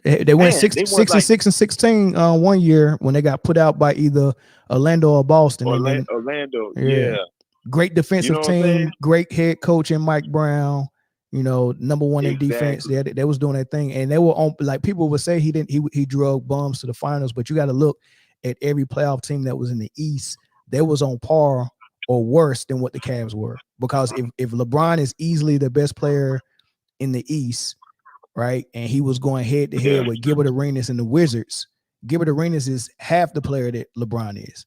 They went 66 and 16 one year when they got put out by either Orlando or Boston. Orlando, yeah. Great defensive team, great head coach in Mike Brown. Number one in defense. They was doing that thing, and they were on. Like people would say, he drug bums to the finals, but you got to look at every playoff team that was in the East. They was on par or worse than what the Cavs were, because if LeBron is easily the best player in the East, right, and he was going head to head with Gilbert Arenas and the Wizards, Gilbert Arenas is half the player that LeBron is.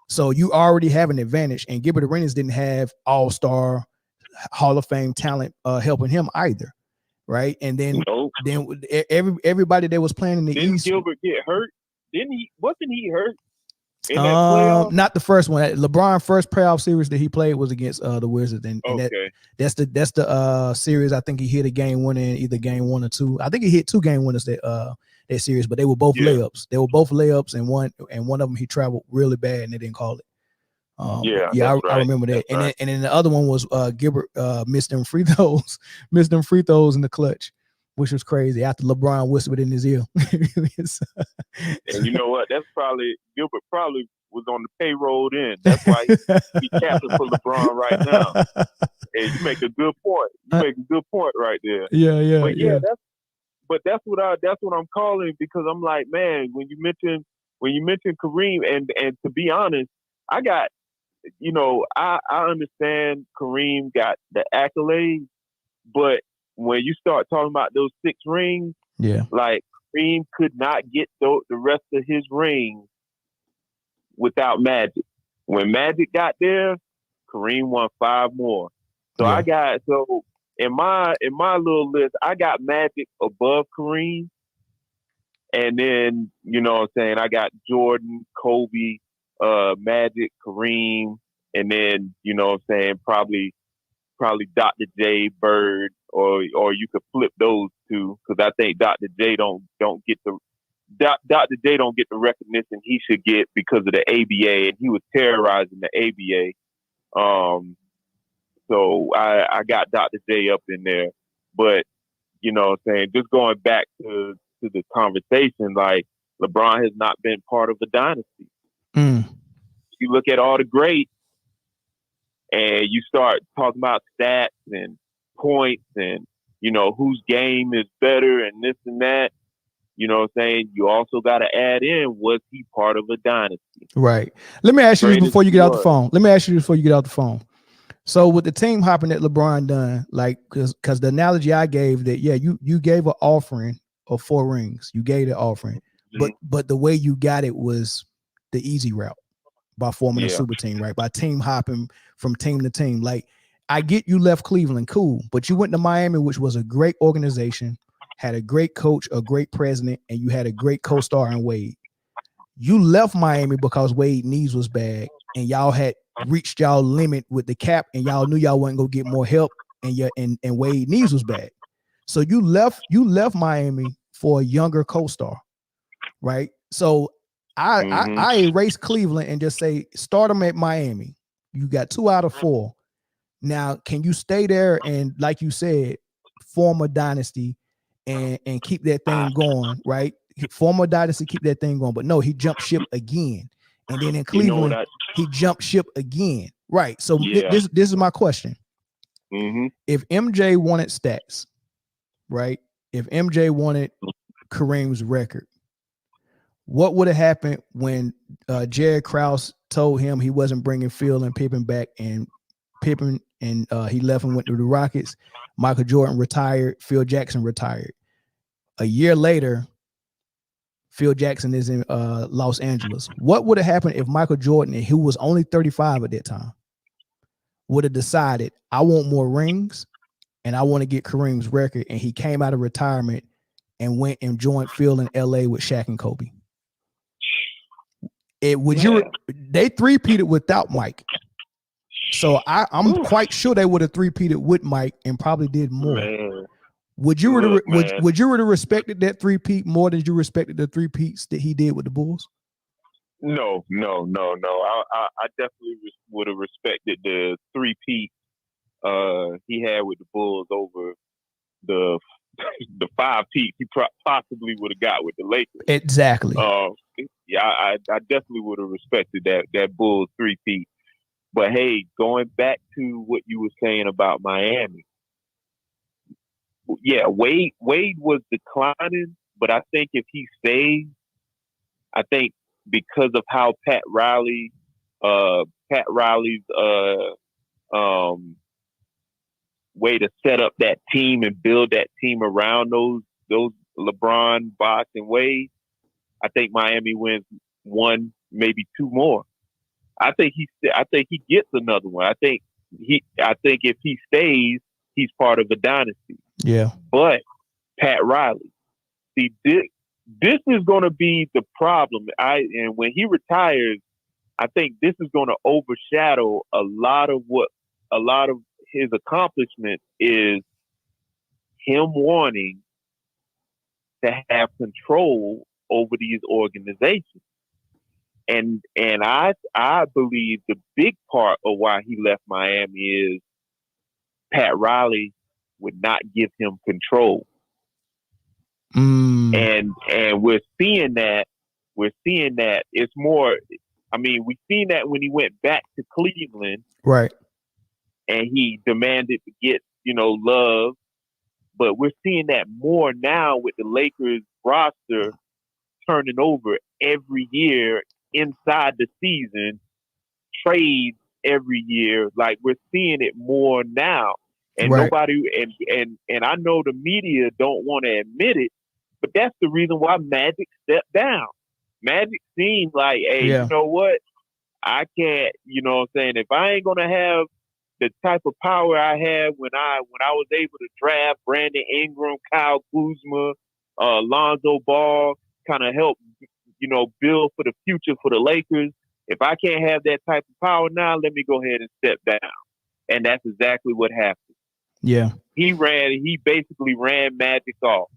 So you already have an advantage, and Gilbert Arenas didn't have all-star Hall of Fame talent helping him either, right? And then everybody that was playing in the East. Didn't Gilbert get hurt? Wasn't he hurt in that playoff? Not the first one. LeBron's first playoff series that he played was against the Wizards, and that's the series. I think he hit a game winner in either game 1 or 2. I think he hit 2 game winners that series, but they were both layups. They were both layups, and one of them he traveled really bad and they didn't call it. I remember that. And then the other one was Gilbert missed them free throws in the clutch, which was crazy. After LeBron whispered in his ear. And you know what? Gilbert probably was on the payroll then. That's why he captain for LeBron right now. And you make a good point. Right there. Yeah. That's what I'm calling, because I'm like, man, when you mention Kareem, and to be honest, I understand Kareem got the accolades, but when you start talking about those 6 rings, like Kareem could not get the rest of his rings without Magic. When Magic got there, Kareem won 5 more. So in my little list, I got Magic above Kareem, and then I got Jordan, Kobe, Magic, Kareem, and then probably Dr. J, Bird, or you could flip those 2, because I think Dr. J don't get the recognition he should get because of the ABA, and he was terrorizing the ABA. So I got Dr. J up in there, but just going back to the conversation, like LeBron has not been part of the dynasty. You look at all the greats and you start talking about stats and points and, whose game is better and this and that. You also got to add in, was he part of a dynasty? Right. Let me ask you this before you get out the phone. So with the team hopping that LeBron done, like, because the analogy I gave that, you gave an offering of 4 rings. You gave the offering, but the way you got it was the easy route, by forming a super team, right? By team hopping from team to team. Like, I get you left Cleveland, cool, but you went to Miami, which was a great organization, had a great coach, a great president, and you had a great co-star in Wade. You left Miami because Wade's knees was bad, and y'all had reached y'all limit with the cap, and y'all knew y'all wasn't gonna get more help, and Wade's knees was bad. So you left Miami for a younger co-star, right? So I erase Cleveland and just say start them at Miami. You got 2 out of 4. Now, can you stay there and, like you said, form a dynasty and keep that thing going, right? Form a dynasty, keep that thing going. But no, he jumped ship again. And then in Cleveland, he jumped ship again. Right. So this is my question. If MJ wanted stats, right? If MJ wanted Kareem's record, what would have happened when Jerry Krause told him he wasn't bringing Phil and Pippen back, and Pippen and he left and went to the Rockets. Michael Jordan retired. Phil Jackson retired. A year later, Phil Jackson is in Los Angeles. What would have happened if Michael Jordan, who was only 35 at that time, would have decided, I want more rings and I want to get Kareem's record, and he came out of retirement and went and joined Phil in LA with Shaq and Kobe? They three-peated without Mike. So I'm quite sure they would have three-peated with Mike and probably did more. Man. Would you would you have respected that three-peat more than you respected the three-peats that he did with the Bulls? No. I definitely would have respected the three-peat he had with the Bulls over the 5-peat he possibly would have got with the Lakers. Exactly. Yeah, I definitely would have respected that Bulls 3-peat. But hey, going back to what you were saying about Miami, yeah, Wade was declining, but I think if he stays, I think because of how Pat Riley's way to set up that team and build that team around those LeBron, Bosh, and Wade, I think Miami wins one, maybe two more. I think he gets another one. I think if he stays, he's part of a dynasty. Yeah. But Pat Riley, see, this is going to be the problem. And when he retires, I think this is going to overshadow a lot of his accomplishment is him wanting to have control over these organizations. And I believe the big part of why he left Miami is Pat Riley would not give him control. And we're seeing that it's more, I mean, we've seen that when he went back to Cleveland. Right. And he demanded to get, love. But we're seeing that more now with the Lakers roster turning over every year inside the season, trades every year. Like, we're seeing it more now. And right. nobody, and I know the media don't want to admit it, but that's the reason why Magic stepped down. Magic seemed like, hey, yeah. You know what? I can't, you know what I'm saying? If I ain't going to have the type of power I had when I was able to draft Brandon Ingram, Kyle Kuzma, Lonzo Ball, kind of help, build for the future for the Lakers. If I can't have that type of power now, let me go ahead and step down. And that's exactly what happened. Yeah. He basically ran Magic off.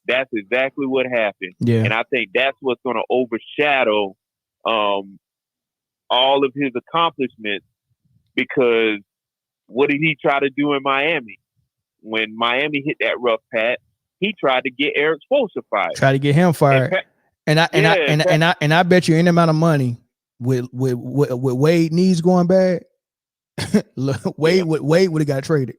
That's exactly what happened. Yeah. And I think that's what's going to overshadow all of his accomplishments, because what did he try to do in Miami? When Miami hit that rough patch, he tried to get Eric Spoelstra fired. Try to get him fired. And I bet you any amount of money with Wade knees going bad, Wade would have got traded.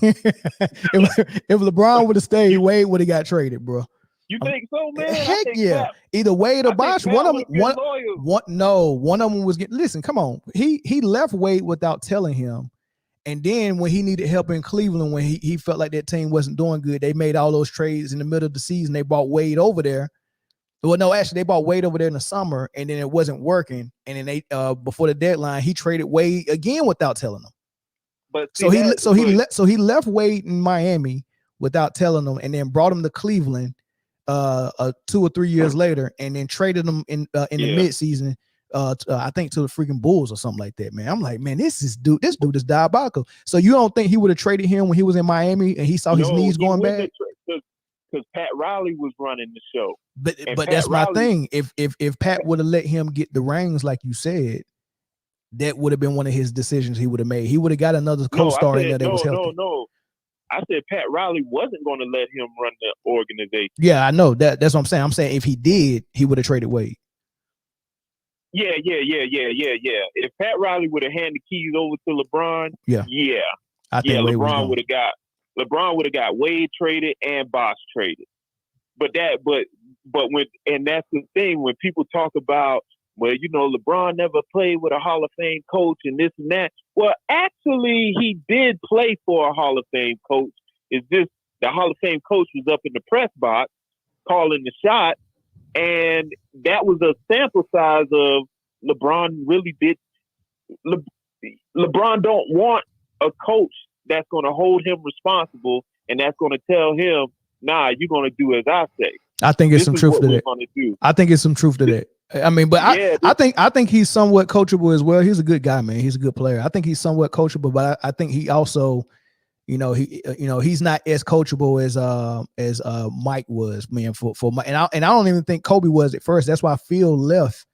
if LeBron would have stayed, Wade would have got traded, bro. You think so, man? Heck yeah. Either Wade or Bosh. One of them was getting. Listen, come on. He left Wade without telling him, and then when he needed help in Cleveland, when he felt like that team wasn't doing good, they made all those trades in the middle of the season. They brought Wade over there. Well, no, actually, they brought Wade over there in the summer, and then it wasn't working. And then they before the deadline, he traded Wade again without telling them. But he left Wade in Miami without telling them, and then brought him to Cleveland 2 or 3 years later, and then traded him in the midseason. I think to the freaking Bulls or something like that, man. I'm like, man, this dude is diabolical. So you don't think he would have traded him when he was in Miami and he saw his knees going bad? Because Pat Riley was running the show. But that's my thing. If Pat would have let him get the rings, like you said, that would have been one of his decisions he would have made. He would have got another co-star in there that was healthy. No. I said Pat Riley wasn't going to let him run the organization. Yeah, I know that. That's what I'm saying. I'm saying if he did, he would have traded Wade. Yeah. If Pat Riley would have handed the keys over to LeBron, I think LeBron would have got Wade traded and Bosh traded. But that's the thing when people talk about well, LeBron never played with a Hall of Fame coach and this and that. Well, actually, he did play for a Hall of Fame coach. It's just the Hall of Fame coach was up in the press box calling the shot, and that was a sample size of LeBron really did. LeBron don't want a coach that's going to hold him responsible and that's going to tell him, nah, you're going to do as I say. I think it's some truth to that. I think it's some truth to that. I mean, but yeah, I think he's somewhat coachable as well. He's a good guy, man. He's a good player. I think he's somewhat coachable, but I think he also, he's not as coachable as Mike was, man. For Mike, and I don't even think Kobe was at first. That's why Phil left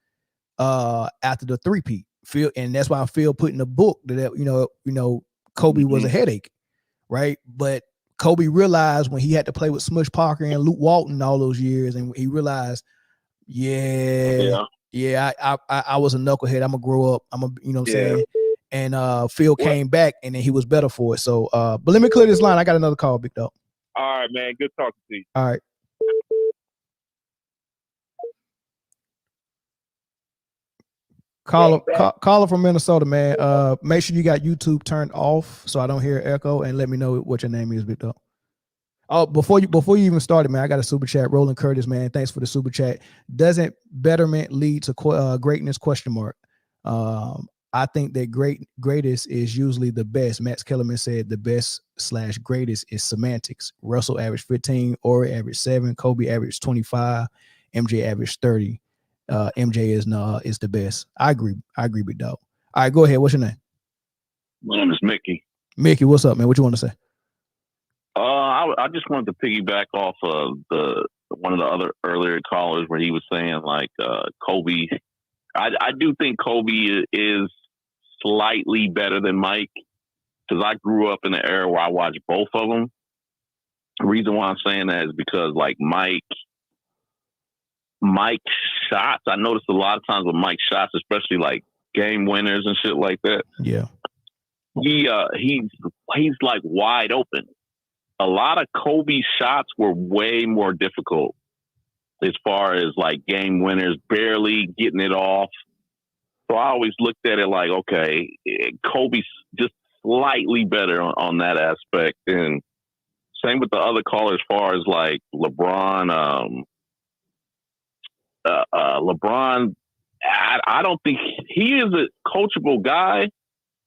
after the three-peat. Phil, and that's why Phil put in the book that Kobe was a headache, right? But Kobe realized when he had to play with Smush Parker and Luke Walton all those years, and he realized, I was a knucklehead. I'm gonna grow up. I'm gonna, saying. And Phil came back, and then he was better for it. So, but let me clear this line. I got another call, Big Dog. All right, man. Good talking to you. All right. Caller from Minnesota, man. Make sure you got YouTube turned off so I don't hear echo, and let me know what your name is, Big Dog. Oh, before you even started, man, I got a super chat. Roland Curtis, man, thanks for the super chat. Doesn't betterment lead to greatness? ? I think that greatest is usually the best. Max Kellerman said the best / greatest is semantics. Russell averaged 15, Ori averaged 7, Kobe averaged 25, MJ averaged 30. MJ is the best. I agree, Big Dog. All right, go ahead. What's your name? My name is Mickey. Mickey, what's up, man? What you want to say? I just wanted to piggyback off of one of the other earlier callers where he was saying like Kobe. I do think Kobe is slightly better than Mike because I grew up in the era where I watched both of them. The reason why I'm saying that is because like Mike's shots, I noticed a lot of times with Mike's shots, especially like game winners and shit like that. Yeah. He's like wide open. A lot of Kobe's shots were way more difficult as far as like game winners, barely getting it off. So I always looked at it like, okay, Kobe's just slightly better on that aspect. And same with the other callers as far as like LeBron. LeBron, I don't think he is a coachable guy,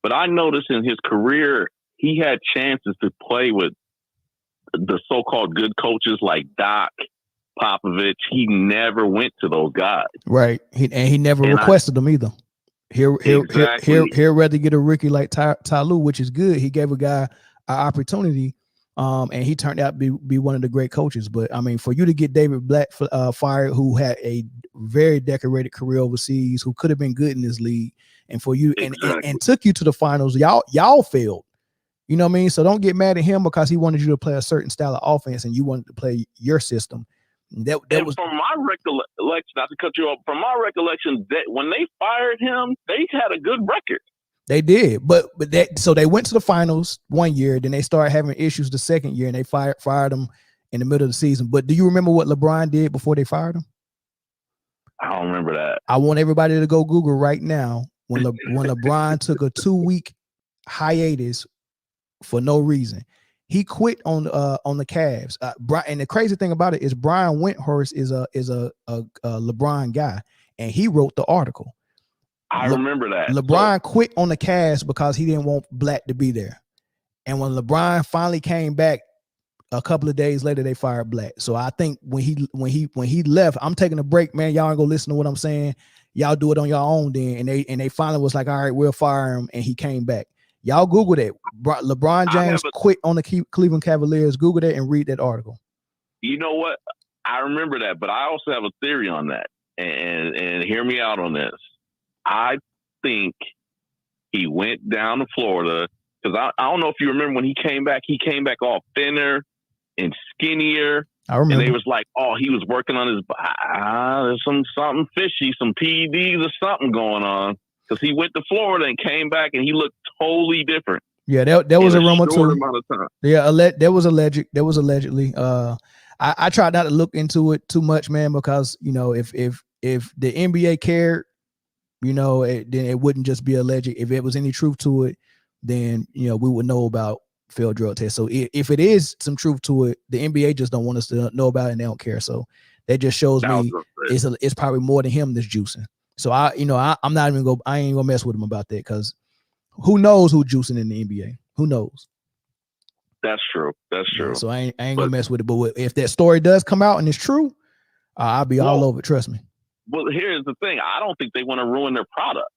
but I noticed in his career, he had chances to play with the so-called good coaches like Doc, Popovich. He never went to those guys. Right. He never requested them either. He'll rather get a rookie like Ty Lue, which is good. He gave a guy an opportunity, and he turned out to be one of the great coaches. But, I mean, for you to get David Blatt fired, who had a very decorated career overseas, who could have been good in this league, and for you and took you to the finals, y'all failed. You know what I mean? So don't get mad at him because he wanted you to play a certain style of offense and you wanted to play your system. That was from my recollection, not to cut you off, from my recollection, that when they fired him, they had a good record. They did, but so they went to the finals one year, then they started having issues the second year, and they fired him in the middle of the season. But do you remember what LeBron did before they fired him? I don't remember that. I want everybody to go Google right now when LeBron took a 2-week hiatus for no reason. He quit on the Cavs. And the crazy thing about it is Brian Windhorst is a LeBron guy, and he wrote the article. I remember that. LeBron quit on the Cavs because he didn't want Blatt to be there. And when LeBron finally came back a couple of days later, they fired Blatt. So I think when he left, I'm taking a break, man. Y'all ain't gonna listen to what I'm saying. Y'all do it on your own then. And they finally was like, all right, we'll fire him. And he came back. Y'all Google that. LeBron James quit on the Cleveland Cavaliers. Google that and read that article. You know what? I remember that, but I also have a theory on that. And hear me out on this. I think he went down to Florida because I don't know if you remember when he came back all thinner and skinnier. I remember. And they was like, oh, he was working on his there's something fishy, some PEDs or something going on. Because he went to Florida and came back and he looked totally different. Yeah, that was a rumor too. Amount of time. Yeah, that was allegedly. I tried not to look into it too much, man, because if the NBA cared, then it wouldn't just be alleged. If it was any truth to it, then we would know about failed drug tests. So if it is some truth to it, the NBA just don't want us to know about it, and they don't care. So that just shows me it's probably more than him that's juicing. So I ain't gonna mess with him about that, because who knows who juicing in the NBA? Who knows? That's true. So I ain't gonna mess with it. But if that story does come out and it's true, I'll be all over it. Trust me. Well, here's the thing. I don't think they want to ruin their product.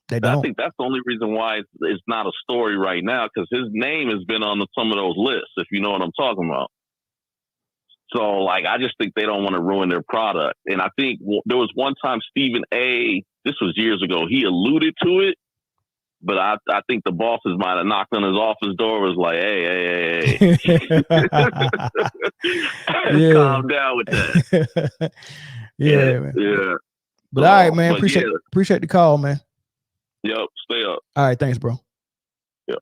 They don't. I think that's the only reason why it's not a story right now, because his name has been on some of those lists, if you know what I'm talking about. So, I just think they don't want to ruin their product. And I think there was one time Stephen A., this was years ago, he alluded to it, but I think the bosses might have knocked on his office door, was like, hey. Calm down with that. Yeah. But all right, man. Appreciate the call, man. Yep, stay up. All right, thanks, bro. Yep.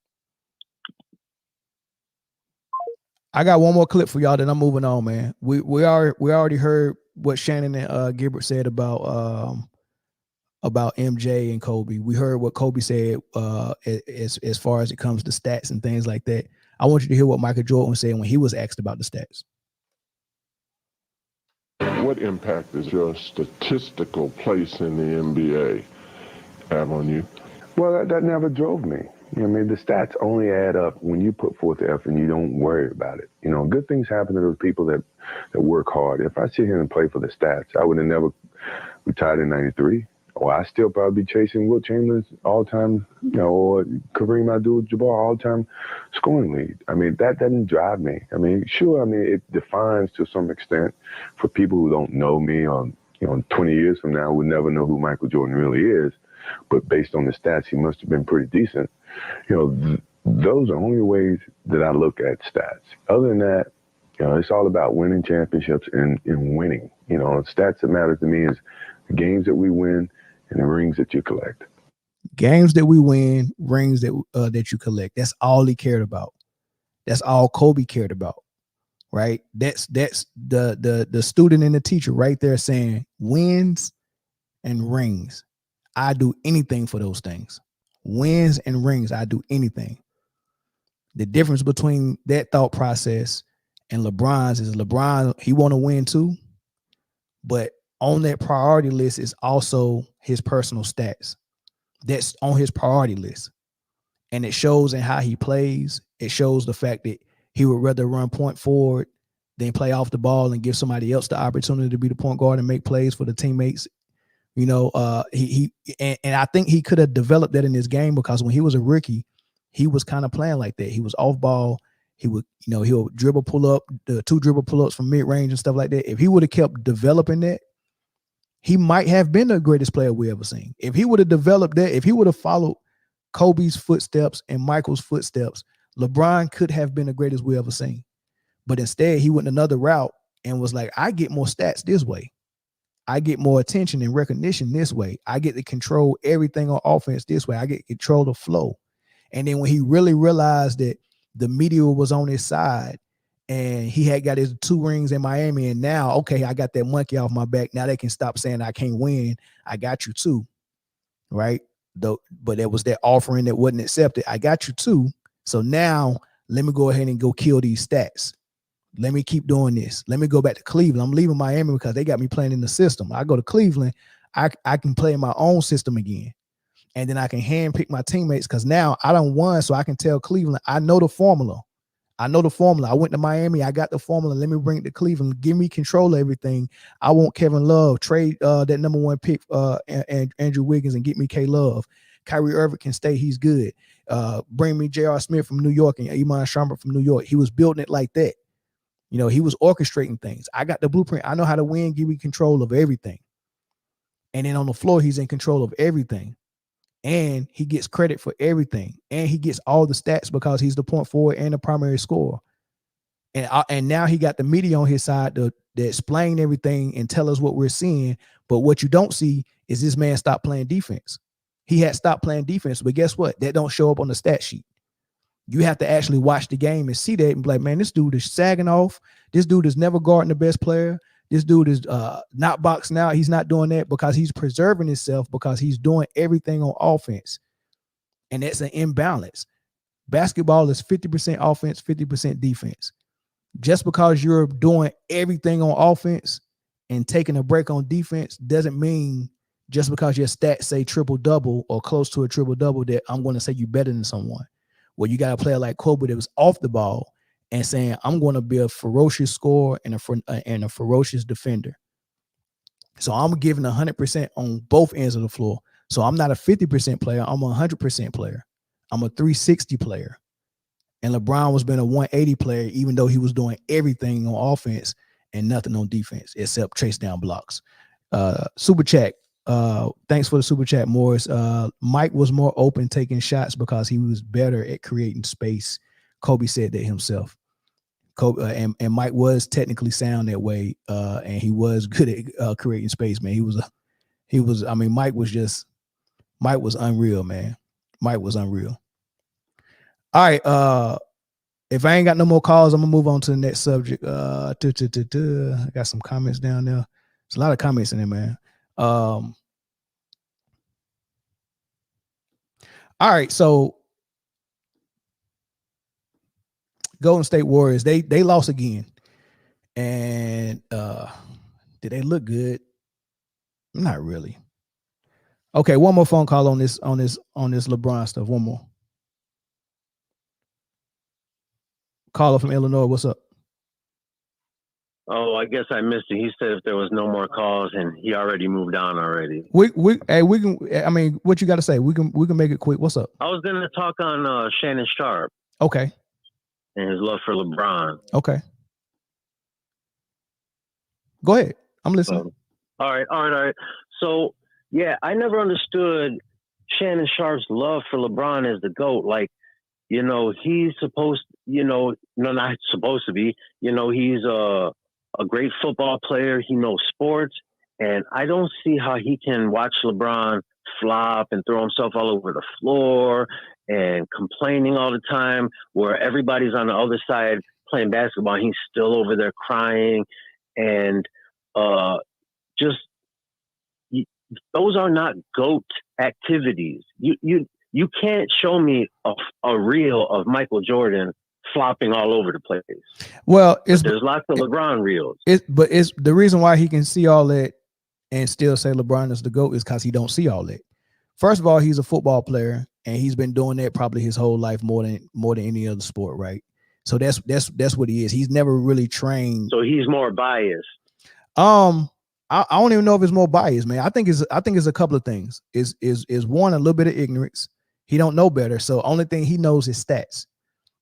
I got one more clip for y'all, then I'm moving on, man. We already heard what Shannon and Gilbert said about MJ and Kobe. We heard what Kobe said as far as it comes to stats and things like that. I want you to hear what Michael Jordan said when he was asked about the stats. What impact does your statistical place in the NBA have on you? Well, that never drove me. The stats only add up when you put forth the effort and you don't worry about it. Good things happen to those people that work hard. If I sit here and play for the stats, I would have never retired in '93. Or I still probably be chasing Wilt Chamberlain's all-time, or Kareem Abdul-Jabbar all-time scoring lead. That doesn't drive me. It defines to some extent for people who don't know me, or 20 years from now would never know who Michael Jordan really is. But based on the stats, he must have been pretty decent. Those are only ways that I look at stats. Other than that, it's all about winning championships and winning. Stats that matter to me is the games that we win and the rings that you collect. Games that we win, rings that you collect. That's all he cared about. That's all Kobe cared about, right? That's the student and the teacher right there saying wins and rings. I do anything for those things. Wins and rings, I do anything. The difference between that thought process and LeBron's is LeBron, he want to win too, but on that priority list is also his personal stats. That's on his priority list. And it shows in how he plays. It shows the fact that he would rather run point forward than play off the ball and give somebody else the opportunity to be the point guard and make plays for the teammates. And I think he could have developed that in his game, because when he was a rookie, he was kind of playing like that. He was off ball. He would, he'll dribble pull up, the 2 dribble pull ups from mid range and stuff like that. If he would have kept developing that, he might have been the greatest player we ever seen. If he would have developed that, if he would have followed Kobe's footsteps and Michael's footsteps, LeBron could have been the greatest we ever seen. But instead, he went another route and was like, I get more stats this way. I get more attention and recognition this way. I get to control everything on offense this way. I get to control the flow. And then when he really realized that the media was on his side and he had got his 2 rings in Miami, and now, okay, I got that monkey off my back. Now they can stop saying I can't win. I got you too, right? But it was that offering that wasn't accepted. I got you too. So now let me go ahead and go kill these stats. Let me keep doing this. Let me go back to Cleveland. I'm leaving Miami because they got me playing in the system. I go to Cleveland, I can play in my own system again. And then I can handpick my teammates, because now I done won, so I can tell Cleveland, I know the formula. I went to Miami. I got the formula. Let me bring it to Cleveland. Give me control of everything. I want Kevin Love. Trade that number 1 pick, Andrew Wiggins, and get me K Love. Kyrie Irving can stay. He's good. Bring me J.R. Smith from New York and Iman Shumpert from New York. He was building it like that. He was orchestrating things. I got the blueprint. I know how to win. Give me control of everything. And then on the floor, he's in control of everything. And he gets credit for everything. And he gets all the stats because he's the point forward and the primary scorer. And now he got the media on his side to explain everything and tell us what we're seeing. But what you don't see is this man stopped playing defense. He had stopped playing defense, but guess what? That don't show up on the stat sheet. You have to actually watch the game and see that and be like, man, this dude is sagging off. This dude is never guarding the best player. This dude is not boxing out. He's not doing that because he's preserving himself, because he's doing everything on offense. And that's an imbalance. Basketball is 50% offense, 50% defense. Just because you're doing everything on offense and taking a break on defense doesn't mean just because your stats say triple-double or close to a triple-double that I'm going to say you're better than someone. Well, you got a player like Kobe that was off the ball and saying, I'm going to be a ferocious scorer and a ferocious defender. So I'm giving 100% on both ends of the floor. So I'm not a 50% player. I'm a 100% player. I'm a 360 player. And LeBron was been a 180 player, even though he was doing everything on offense and nothing on defense except chase down blocks. Super chat. Thanks for the super chat, Morris. Mike was more open taking shots because he was better at creating space. Kobe said that himself. Kobe and Mike was technically sound that way, and he was good at creating space, man. I mean, Mike was unreal, man. Mike was unreal. All right, if I ain't got no more calls, I'm gonna move on to the next subject. I got some comments down there. There's a lot of comments in there, man. All right, so Golden State Warriors, they lost again. And did they look good? Not really. Okay, one more phone call on this LeBron stuff. One more. Caller from Illinois, what's up? Oh, I guess I missed it. He said if there was no more calls, and he already moved on already. We can. I mean, what you got to say? We can make it quick. What's up? I was going to talk on Shannon Sharpe. Okay. And his love for LeBron. Okay. Go ahead. I'm listening. All right. So yeah, I never understood Shannon Sharpe's love for LeBron as the GOAT. Like, you know, he's supposed, not supposed to be, he's a great football player. He knows sports. And I don't see how he can watch LeBron flop and throw himself all over the floor and complaining all the time, where everybody's on the other side playing basketball. And he's still over there crying. And those are not GOAT activities. You can't show me a reel of Michael Jordan flopping all over the place. Well, there's lots of LeBron reels. But it's the reason why he can see all that and still say LeBron is the GOAT is because he don't see all that. First of all, he's a football player, and he's been doing that probably his whole life more than any other sport, right? So that's what he is. He's never really trained. So he's more biased. I don't even know if it's more biased, man. I think it's a couple of things. Is one, a little bit of ignorance. He don't know better. So only thing he knows is stats.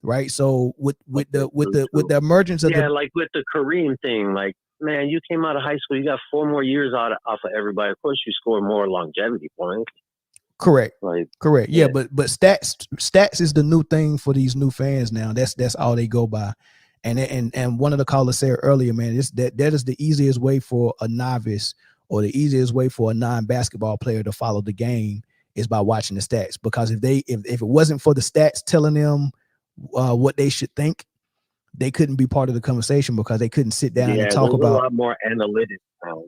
Right. So with the emergence of like with the Kareem thing, like, man, you came out of high school, you got 4 more years off of everybody. Of course you score more longevity points. Correct. Correct. Yeah, yeah. but stats is the new thing for these new fans now. That's all they go by. And one of the callers said earlier, man, that is the easiest way for a novice or the easiest way for a non-basketball player to follow the game is by watching the stats. Because if it wasn't for the stats telling them what they should think, they couldn't be part of the conversation because they couldn't sit down and talk about a lot more analytics.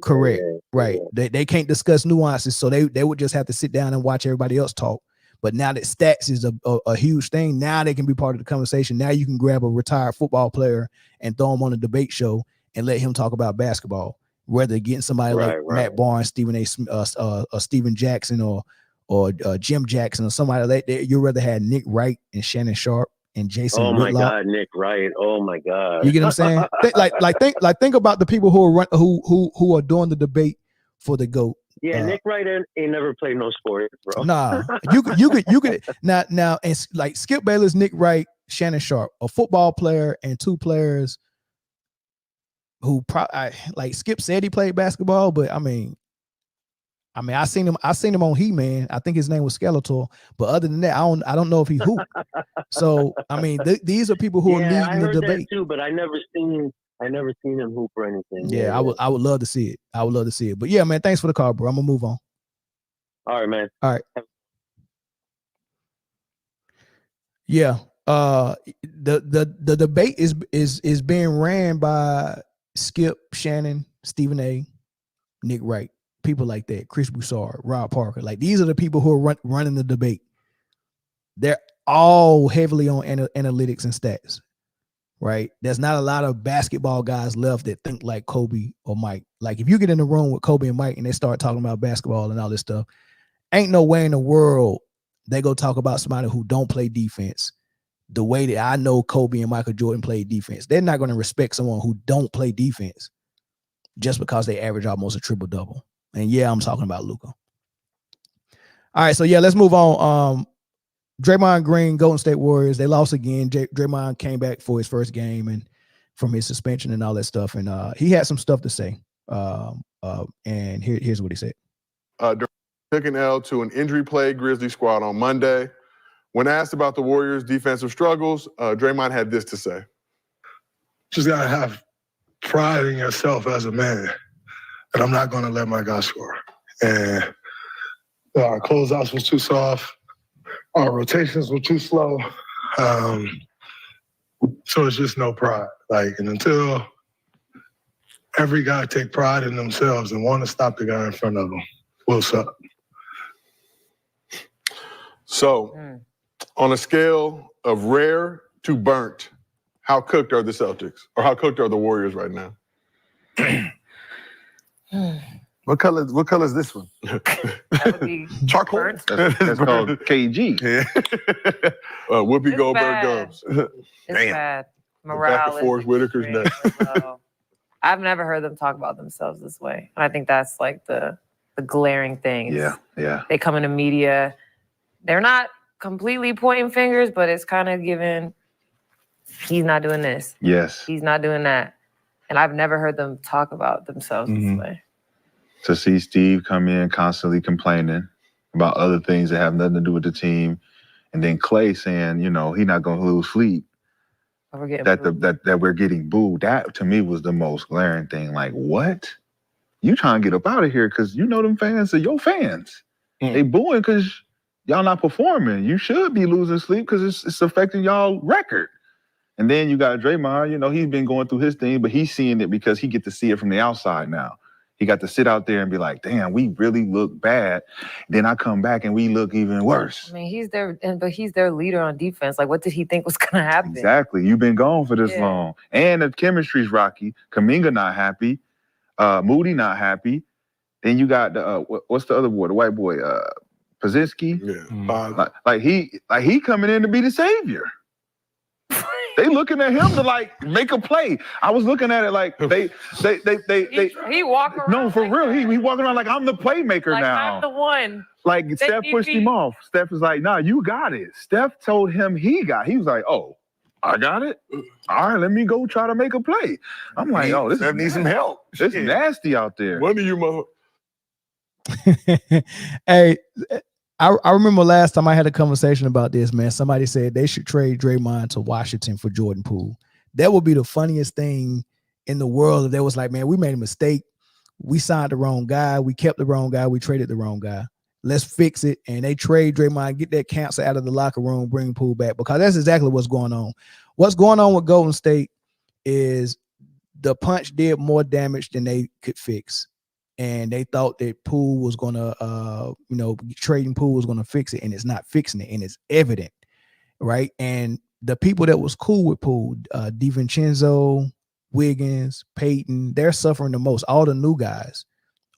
Correct. Right. Yeah. They can't discuss nuances, so they would just have to sit down and watch everybody else talk. But now that stats is a huge thing, now they can be part of the conversation. Now you can grab a retired football player and throw him on a debate show and let him talk about basketball, whether getting somebody like Matt Barnes, Stephen Steven Jackson, or Jim Jackson, or somebody like that. You'd rather have Nick Wright and Shannon Sharpe and Jason Whitlock. Whitlock. God, Nick Wright. Oh my God. You get what I'm saying? Think about the people who are doing the debate for the GOAT. Yeah, Nick Wright ain't never played no sport, bro. Nah, you could now and like Skip Bayless, Nick Wright, Shannon Sharpe, a football player and 2 players who like Skip said he played basketball, but I mean I seen him on He-Man. I think his name was Skeletor, but other than that, I don't know if he hooped. So I mean these are people who are leading the debate that too, but I never seen him hoop or anything. Yeah, I would love to see it. I would love to see it. But yeah, man, thanks for the call, bro. I'm gonna move on. All right, man. All right. Yeah. The debate is being ran by Skip, Shannon, Stephen A., Nick Wright, people like that, Chris Broussard, Rob Parker. Like, these are the people who are running the debate. They're all heavily on analytics and stats, right? There's not a lot of basketball guys left that think like Kobe or Mike. Like, if you get in the room with Kobe and Mike and they start talking about basketball and all this stuff, ain't no way in the world they go talk about somebody who don't play defense the way that I know Kobe and Michael Jordan played defense. They're not going to respect someone who don't play defense just because they average almost a triple-double. And yeah, I'm talking about Luka. All right, so yeah, let's move on. Draymond Green, Golden State Warriors, they lost again. Draymond came back for his first game and from his suspension and all that stuff. And he had some stuff to say. And here's what he said. Took an L to an injury-plagued Grizzly squad on Monday. When asked about the Warriors' defensive struggles, Draymond had this to say. Just got to have pride in yourself as a man. And I'm not going to let my guy score. And our closeouts was too soft. Our rotations were too slow. So it's just no pride. Like, and until every guy take pride in themselves and want to stop the guy in front of them, we'll suck. So, on a scale of rare to burnt, how cooked are the Celtics? Or how cooked are the Warriors right now? What color is this one? That would be charcoal. That's called KG. Yeah. Whoopi It's Goldberg bad. Gubs. It's bad. Back Morale to Forrest Whitaker's is neck. low. I've never heard them talk about themselves this way. And I think that's like the glaring thing. Yeah. They come into media. They're not completely pointing fingers, but it's kind of given, he's not doing this. Yes. He's not doing that. And I've never heard them talk about themselves this way. To see Steve come in constantly complaining about other things that have nothing to do with the team, and then Clay saying, you know, he's not going to lose sleep. That we're getting booed. That to me was the most glaring thing. Like, what? You trying to get up out of here because you know them fans are your fans. They booing because y'all not performing. You should be losing sleep because it's affecting y'all record. And then you got Draymond, you know, he's been going through his thing, but he's seeing it because he get to see it from the outside now. He got to sit out there and be like, damn, we really look bad. Then I come back and we look even worse. I mean, he's their leader on defense. Like, what did he think was going to happen? Exactly. You've been gone for this long. And the chemistry's rocky. Kuminga not happy. Moody not happy. Then you got what's the other boy? The white boy, Pazinski. Yeah. Like he coming in to be the savior. They looking at him to like make a play. I was looking at it like they he walk around. No, for real. He walking around like I'm the playmaker like, now. I'm the one. Like Steph pushed him off. Steph was like, nah, you got it. Steph told him he was like, oh, I got it? All right, let me go try to make a play. I'm like, oh, this Steph needs some help. It's nasty out there. One of you mother. Hey, I remember last time I had a conversation about this, man. Somebody said they should trade Draymond to Washington for Jordan Poole. That would be the funniest thing in the world if they was like, man, we made a mistake. We signed the wrong guy. We kept the wrong guy. We traded the wrong guy. Let's fix it. And they trade Draymond, get that cancer out of the locker room, bring Poole back, because that's exactly what's going on. What's going on with Golden State is the punch did more damage than they could fix. And they thought that Poole was going to, trading Poole was going to fix it, and it's not fixing it, and it's evident, right? And the people that was cool with Poole, DiVincenzo, Wiggins, Peyton, they're suffering the most. All the new guys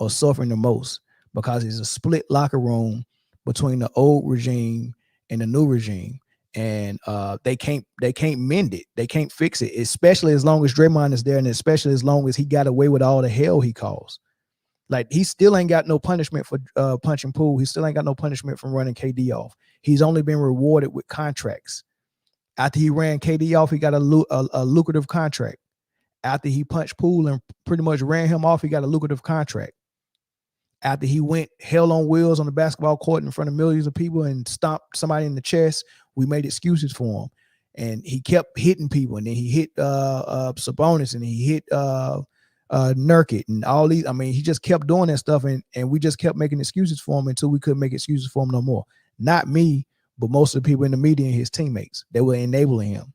are suffering the most because it's a split locker room between the old regime and the new regime, and they can't mend it. They can't fix it, especially as long as Draymond is there, and especially as long as he got away with all the hell he caused. Like, he still ain't got no punishment for punching Poole. He still ain't got no punishment from running KD off. He's only been rewarded with contracts. After he ran KD off, he got a lucrative contract. After he punched Poole and pretty much ran him off, he got a lucrative contract. After he went hell on wheels on the basketball court in front of millions of people and stomped somebody in the chest, we made excuses for him. And he kept hitting people. And then he hit Sabonis, and he hit Nurkic and all these. I mean, he just kept doing that stuff, and we just kept making excuses for him until we couldn't make excuses for him no more. Not me, but most of the people in the media and his teammates. They were enabling him.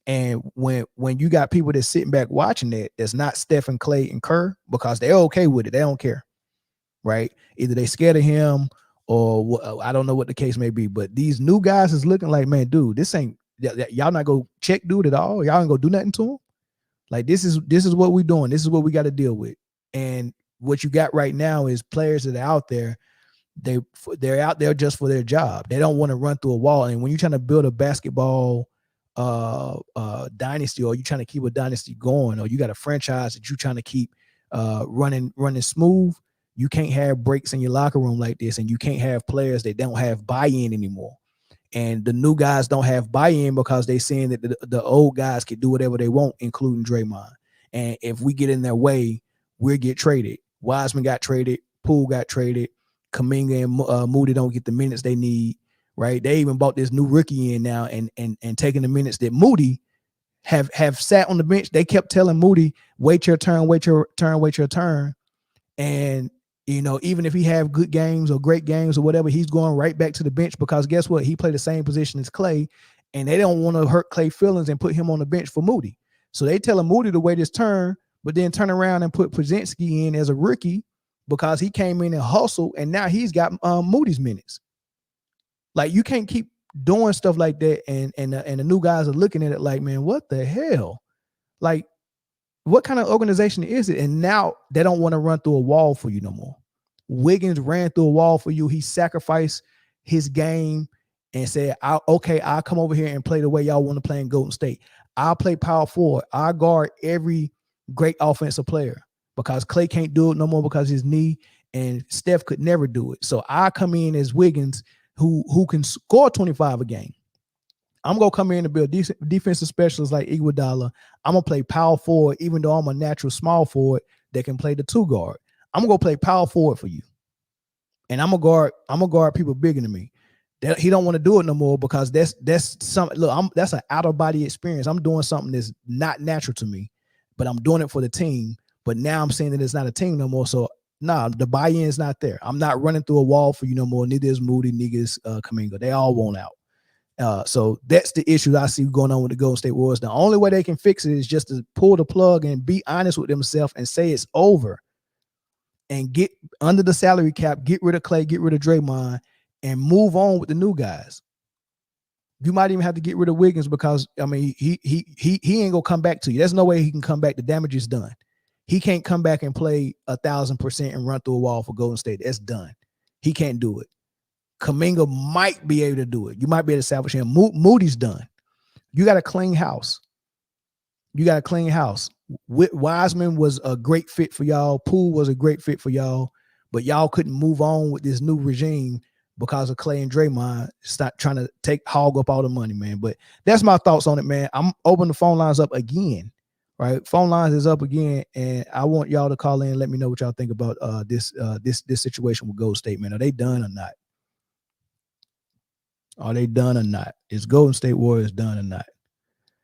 And when you got people that's sitting back watching that's not Steph and Clay and Kerr, because they're okay with it, they don't care, right? Either they scared of him or I don't know what the case may be. But these new guys is looking like, man, dude, this ain't y'all not go check dude at all. Y'all ain't go do nothing to him. Like this is what we're doing. This is what we got to deal with. And what you got right now is players that are out there. They're out there just for their job. They don't want to run through a wall. And when you're trying to build a basketball dynasty, or you're trying to keep a dynasty going, or you got a franchise that you're trying to keep running smooth, you can't have breaks in your locker room like this, and you can't have players that don't have buy-in anymore. And the new guys don't have buy-in because they're saying that the old guys can do whatever they want, including Draymond. And if we get in their way, we'll get traded. Wiseman got traded. Poole got traded. Kuminga and Moody don't get the minutes they need, right? They even bought this new rookie in now and taking the minutes that Moody have sat on the bench. They kept telling Moody, wait your turn, wait your turn, wait your turn. And, you know, even if he have good games or great games or whatever, he's going right back to the bench because guess what? He played the same position as Clay, and they don't want to hurt Clay's feelings and put him on the bench for Moody. So they telling Moody to wait his turn, but then turn around and put Podziemski in as a rookie because he came in and hustled, and now he's got Moody's minutes. Like, you can't keep doing stuff like that, and the new guys are looking at it like, man, what the hell? Like, what kind of organization is it? And now they don't want to run through a wall for you no more. Wiggins ran through a wall for you. He sacrificed his game and said, I'll come over here and play the way y'all want to play in Golden State. I'll play power forward. I'll guard every great offensive player because Clay can't do it no more because his knee, and Steph could never do it. So I come in as Wiggins, who can score 25 a game. I'm going to come in and be a decent defensive specialist like Iguodala. I'm going to play power forward, even though I'm a natural small forward that can play the two guard. I'm going to play power forward for you. And I'm going to guard people bigger than me. He don't want to do it no more because that's something. Look, that's an out of body experience. I'm doing something that's not natural to me, but I'm doing it for the team. But now I'm saying that it's not a team no more. So the buy-in is not there. I'm not running through a wall for you no more. Neither is Moody, neither is Kuminga. They all want out. So that's the issue I see going on with the Golden State Warriors. The only way they can fix it is just to pull the plug and be honest with themselves and say it's over and get under the salary cap, get rid of Clay, get rid of Draymond, and move on with the new guys. You might even have to get rid of Wiggins because, I mean, he ain't gonna come back to you. There's no way he can come back. The damage is done. He can't come back and play 1,000% and run through a wall for Golden State. That's done. He can't do it. Kuminga might be able to do it. You might be able to salvage him. Moody's done. You got a clean house. Wiseman was a great fit for y'all. Poole was a great fit for y'all, but y'all couldn't move on with this new regime because of Clay and Draymond. Stop trying to hog up all the money, man. But that's my thoughts on it, man. I'm opening the phone lines up again, right? Phone lines is up again, and I want y'all to call in and let me know what y'all think about this situation with Golden State, man. Are they done or not? Are they done or not? Is Golden State Warriors done or not?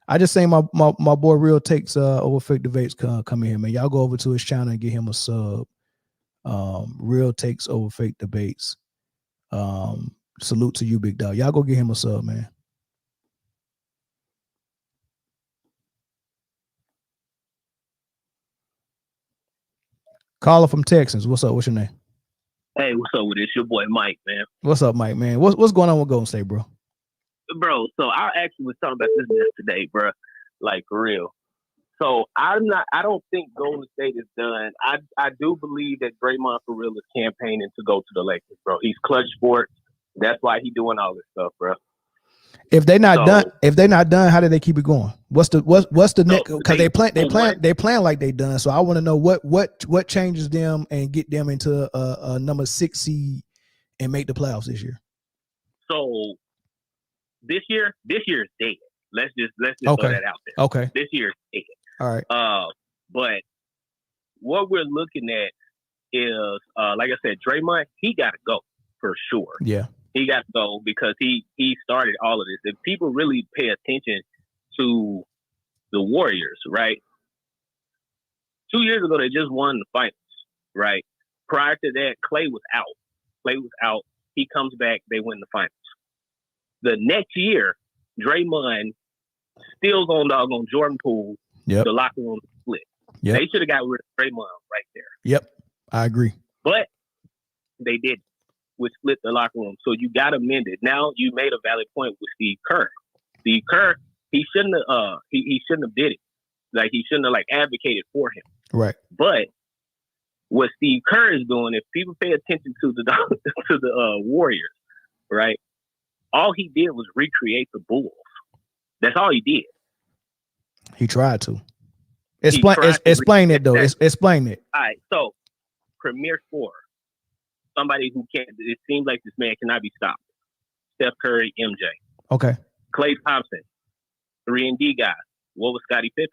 I just say my boy Real Takes over Fake Debates come in here, man. Y'all go over to his channel and get him a sub. Real Takes over Fake Debates. Salute to you, big dog. Y'all go get him a sub, man. Caller from Texas. What's up? What's your name? Hey, what's up with this? Your boy Mike, man. What's up, Mike, man? What's going on with Golden State, bro? Bro, so I actually was talking about this yesterday, bro. Like, for real. So I don't think Golden State is done. I do believe that Draymond for real is campaigning to go to the Lakers, bro. He's clutch sports. That's why he's doing all this stuff, bro. If they're not done, how do they keep it going? What's the next? Because they plan like they done. So I want to know what changes them and get them into a number 6 seed and make the playoffs this year. So this year is dead. Let's just throw that out there. Okay. This year is dead. All right. But what we're looking at is, like I said, Draymond, he got to go for sure. Yeah. He got to go because he started all of this. If people really pay attention to the Warriors, right? 2 years ago, they just won the finals, right? Prior to that, Clay was out. He comes back, they win the finals. The next year, Draymond Steals on doggone Jordan Poole. Yep. The locker room split. Yep. They should have got rid of Draymond right there. Yep. I agree. But they didn't, which split the locker room. So you got to mend it. Now you made a valid point with Steve Kerr. Steve Kerr, he shouldn't have he shouldn't have did it. Like he shouldn't have like advocated for him. Right. But what Steve Kerr is doing, if people pay attention to the Warriors, right? All he did was recreate the Bulls. That's all he did. He tried to. Explain it though. Explain it. All right. So, premier scorer, somebody who can't. It seems like this man cannot be stopped. Steph Curry, MJ. Okay. Klay Thompson, 3-and-D guy. What was Scottie Pippen?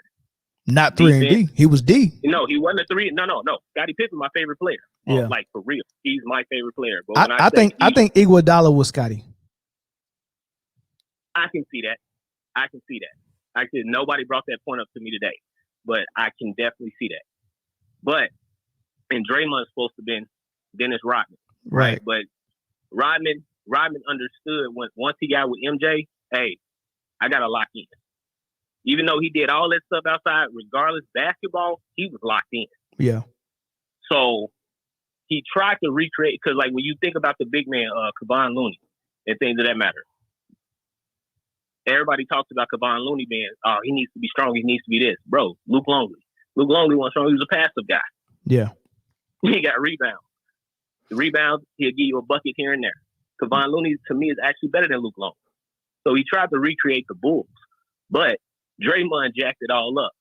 Not 3-and-D. He was D. No, he wasn't a 3. No. Scottie Pippen, my favorite player. Yeah. Like for real, he's my favorite player. But I think Iguodala was Scottie. I can see that. Actually, nobody brought that point up to me today, but I can definitely see that. But and Draymond's supposed to have been Dennis Rodman, right? But Rodman understood once he got with MJ, hey, I gotta lock in. Even though he did all that stuff outside, regardless, basketball, he was locked in. Yeah. So he tried to recreate, because like when you think about the big man, Kevon Looney, and things of that matter, everybody talks about Kevon Looney being, oh, he needs to be strong, he needs to be this. Bro, Luke Longley wasn't strong, he was a passive guy. Yeah. He got rebounds. The rebounds, he'll give you a bucket here and there. Kevon Looney, to me, is actually better than Luke Longley. So he tried to recreate the Bulls. But Draymond jacked it all up.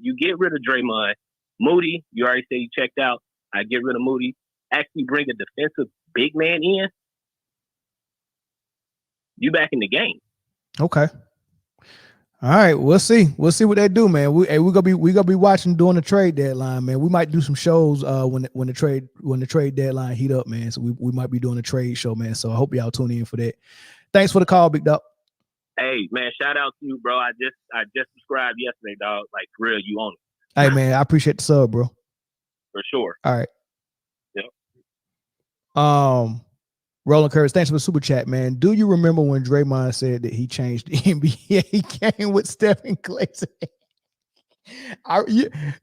You get rid of Draymond. Moody, you already said he checked out. I get rid of Moody. Actually bring a defensive big man in. You back in the game. Okay. All right, we'll see. We'll see what they do, man. We're gonna be watching during the trade deadline, man. We might do some shows when the trade deadline heat up, man. So we might be doing a trade show, man. So I hope y'all tune in for that. Thanks for the call, Big Dog. Hey, man, shout out to you, bro. I just subscribed yesterday, dog. Like, for real, you own it. Hey, man, I appreciate the sub, bro. For sure. All right. Yep. Roland Curtis, thanks for the super chat, man. Do you remember when Draymond said that he changed the NBA? He came with Steph and Klay.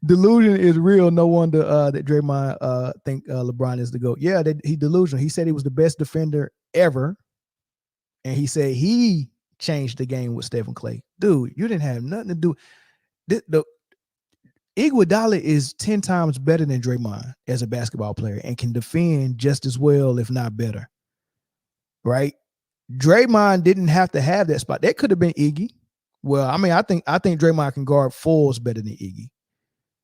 Delusion is real. No wonder that Draymond think LeBron is the GOAT. Yeah, he delusional. He said he was the best defender ever, and he said he changed the game with Steph and Klay. Dude, you didn't have nothing to do. The Iguodala is 10 times better than Draymond as a basketball player and can defend just as well, if not better. Right? Draymond didn't have to have that spot. That could have been Iggy. Well, I mean, I think Draymond can guard fours better than Iggy.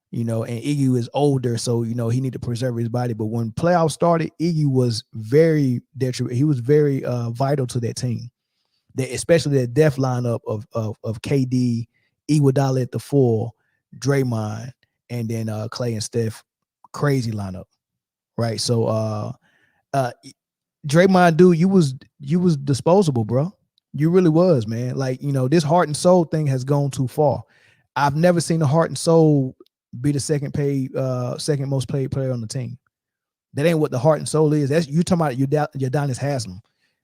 You know, and Iggy is older, so you know he need to preserve his body. But when playoffs started, Iggy was very detrimental. He was very vital to that team. Especially that death lineup of KD, Iguodala at the 4, Draymond, and then Klay and Steph. Crazy lineup, right? So Draymond, dude, you was disposable, bro. You really was, man. Like, you know, this heart and soul thing has gone too far. I've never seen the heart and soul be the second most paid player on the team. That ain't what the heart and soul is. That's you talking about Udonis Haslem.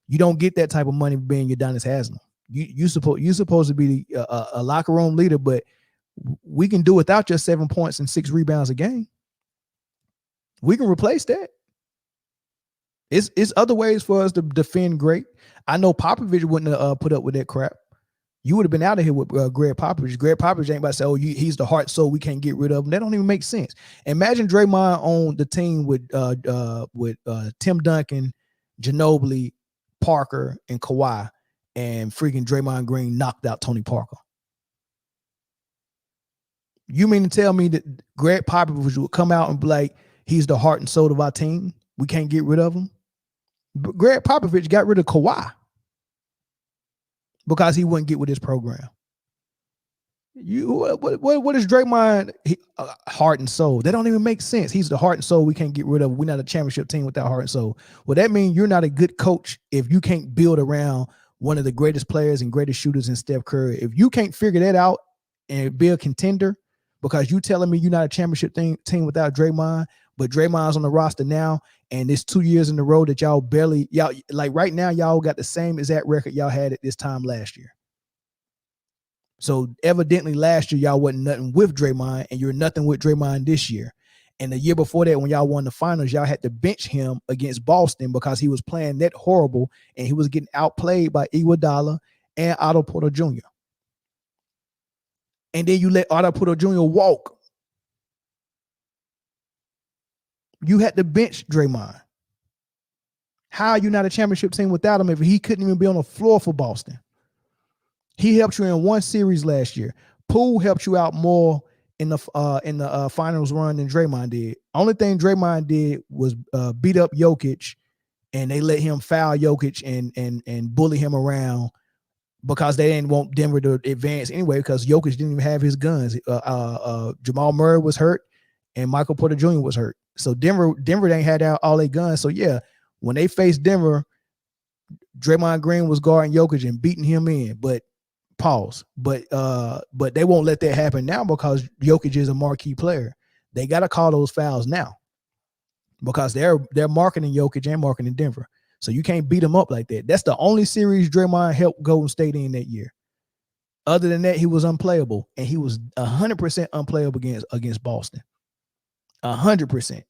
You don't get that type of money being Udonis Haslem. You supposed to be a locker room leader, but we can do without just 7 points and 6 rebounds a game. We can replace that. It's other ways for us to defend great. I know Popovich wouldn't have put up with that crap. You would have been out of here with Greg Popovich. Greg Popovich ain't about to say, he's the heart soul, we can't get rid of him. That don't even make sense. Imagine Draymond on the team with Tim Duncan, Ginobili, Parker, and Kawhi, and freaking Draymond Green knocked out Tony Parker. You mean to tell me that Greg Popovich would come out and be like, he's the heart and soul of our team? We can't get rid of him? But Greg Popovich got rid of Kawhi because he wouldn't get with his program. What is Draymond heart and soul? That don't even make sense. He's the heart and soul we can't get rid of. We're not a championship team without heart and soul. Well, that means you're not a good coach if you can't build around one of the greatest players and greatest shooters in Steph Curry. If you can't figure that out and be a contender, because you telling me you're not a championship team without Draymond, but Draymond's on the roster now, and it's 2 years in a row that y'all like right now, y'all got the same exact record y'all had at this time last year. So evidently last year y'all wasn't nothing with Draymond, and you're nothing with Draymond this year. And the year before that, when y'all won the finals, y'all had to bench him against Boston because he was playing that horrible and he was getting outplayed by Iguodala and Otto Porter Jr. And then you let Otto Porter Jr. walk. You had to bench Draymond. How are you not a championship team without him if he couldn't even be on the floor for Boston? He helped you in one series last year. Poole helped you out more in the finals run than Draymond did. Only thing Draymond did was beat up Jokic, and they let him foul Jokic and bully him around because they didn't want Denver to advance anyway because Jokic didn't even have his guns. Jamal Murray was hurt, and Michael Porter Jr. was hurt. So Denver didn't had out all their guns. So yeah, when they faced Denver, Draymond Green was guarding Jokic and beating him in. But they won't let that happen now because Jokic is a marquee player. They got to call those fouls now because they're marketing Jokic and marketing Denver. So you can't beat them up like that. That's the only series Draymond helped Golden State in that year. Other than that, he was unplayable, and he was 100% unplayable against Boston. 100%.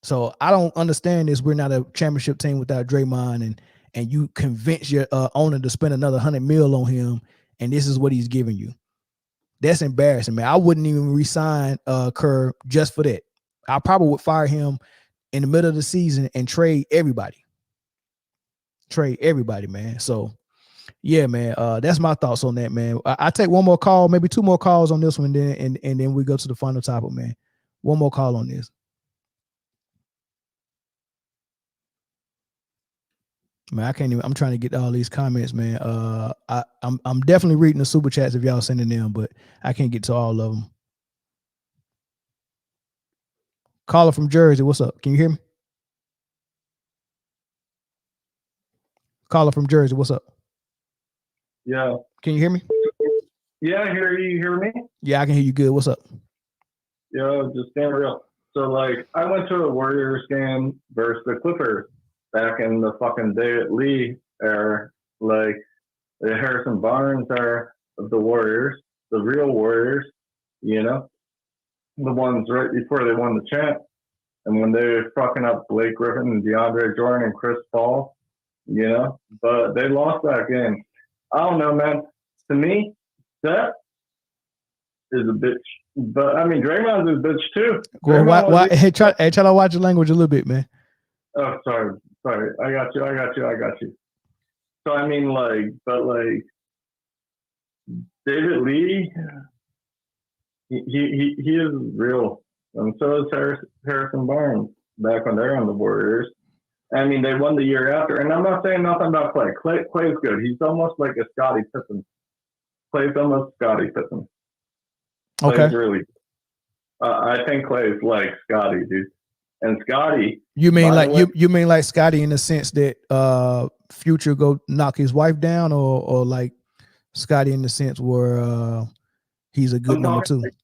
So I don't understand this. We're not a championship team without Draymond, and you convince your owner to spend another $100 million on him, and this is what he's giving you. That's embarrassing, man. I wouldn't even re-sign Kerr just for that. I probably would fire him in the middle of the season and trade everybody. Man. So, yeah, man. That's my thoughts on that, man. I take one more call, maybe two more calls on this one, and then we go to the final topic, man. One more call on this. Man, I can't even. I'm trying to get all these comments, man. I'm definitely reading the super chats if y'all sending them, but I can't get to all of them. Caller from Jersey, what's up? Can you hear me? Caller from Jersey, what's up? Yeah. Can you hear me? Yeah, I hear you. You hear me? Yeah, I can hear you good. What's up? Yeah, just staying real. So, like, I went to a Warriors game versus the Clippers back in the fucking David Lee era. Like, the Harrison Barnes era of the Warriors, the real Warriors, you know? The ones right before they won the champ. And when they were fucking up Blake Griffin and DeAndre Jordan and Chris Paul, you know? But they lost that game. I don't know, man. To me, that is a bitch. But, I mean, Draymond's a bitch, too. Well, why, hey, try to watch your language a little bit, man. Oh, sorry. I got you. So, I mean, like, but, like, David Lee, he is real. And so is Harrison Barnes back when they're on the Warriors. I mean, they won the year after. And I'm not saying nothing about Clay. Clay's good. He's almost like a Scottie Pippen. Clay's almost Scottie Pippen. Clay's Okay. really I think Clay's like Scottie, dude. And Scottie. You mean like Scottie in the sense that Future go knock his wife down, or like Scottie in the sense where he's a good number two? Like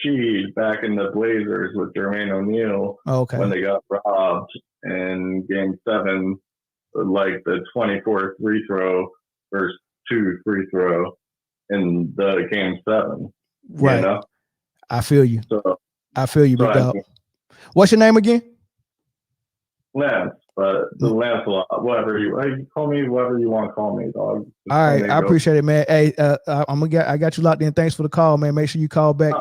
she back in the Blazers with Jermaine O'Neal. Okay. When they got robbed in Game 7, like the 24 free throw versus 2 free throw in the Game 7. Right. You know? I feel you. I feel you, big dog. I What's your name again? Lance, but the Lance a lot. Whatever you call me, whatever you want to call me, dog. All right, I appreciate it, man. Hey, I got you locked in. Thanks for the call, man. Make sure you call back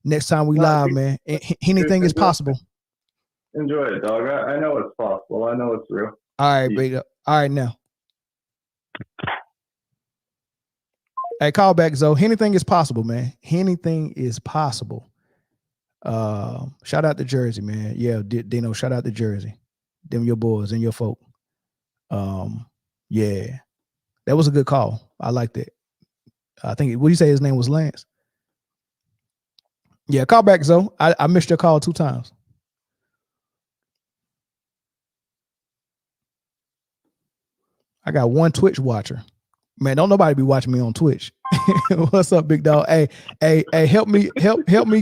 next time we live, man. Anything is possible. Enjoy it, dog. I know it's possible. I know it's real. All right, big dog. All right, now. Hey, call back, Zoe. Anything is possible, man. Anything is possible. Shout out to Jersey, man. Yeah, Dino, shout out to Jersey. Them your boys and your folk. Yeah. That was a good call. I liked it. I think, what do you say his name was Lance? Yeah, call back, Zoe. I missed your call 2 times. I got one Twitch watcher. Man, don't nobody be watching me on Twitch. What's up, big dog? Hey, help me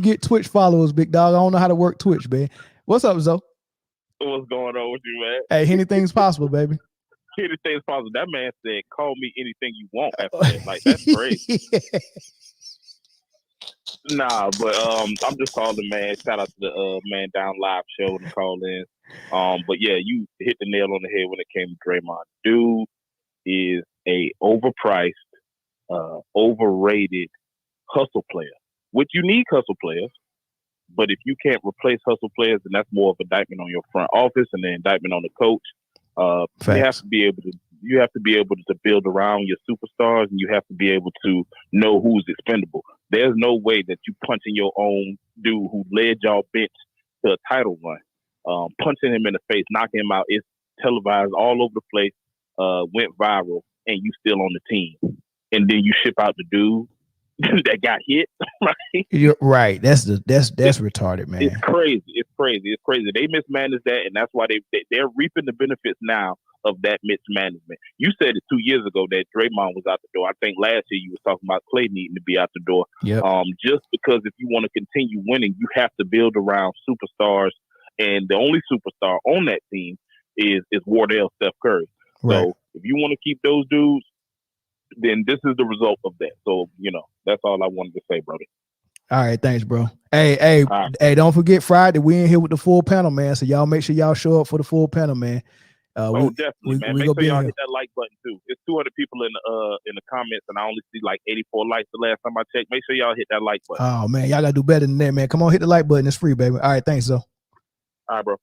get Twitch followers, big dog. I don't know how to work Twitch, man. What's up, Zoe? What's going on with you, man? Hey, anything's possible, baby. anything is possible. That man said, "Call me anything you want." After that, like that's crazy. Nah, but I'm just calling, man. Shout out to the Man Down Live show and the call in. But yeah, you hit the nail on the head when it came to Draymond. Dude is a overpriced, overrated hustle player. Which you need hustle players, but if you can't replace hustle players, then that's more of an indictment on your front office and an indictment on the coach. You have to be able to build around your superstars, and you have to be able to know who's expendable. There's no way that you punching your own dude who led y'all bench to a title run, punching him in the face, knocking him out. It's televised all over the place, went viral, and you still on the team. And then you ship out the dude that got hit, right? You're right. That's retarded, man. It's crazy. They mismanaged that, and that's why they're reaping the benefits now of that mismanagement. You said it 2 years ago that Draymond was out the door. I think last year you were talking about Clay needing to be out the door. Yep. Just because if you want to continue winning, you have to build around superstars, and the only superstar on that team is Wardell Steph Curry. Right. So if you want to keep those dudes, then this is the result of that. So, that's all I wanted to say, brother. All right, thanks, bro. Hey, don't forget Friday. We in here with the full panel, man. So y'all make sure y'all show up for the full panel, man. Definitely, man. Make sure y'all hit that like button too. It's 200 people in the comments, and I only see like 84 likes the last time I checked. Make sure y'all hit that like button. Oh man, y'all gotta do better than that, man. Come on, hit the like button. It's free, baby. All right, thanks, though. All right, bro.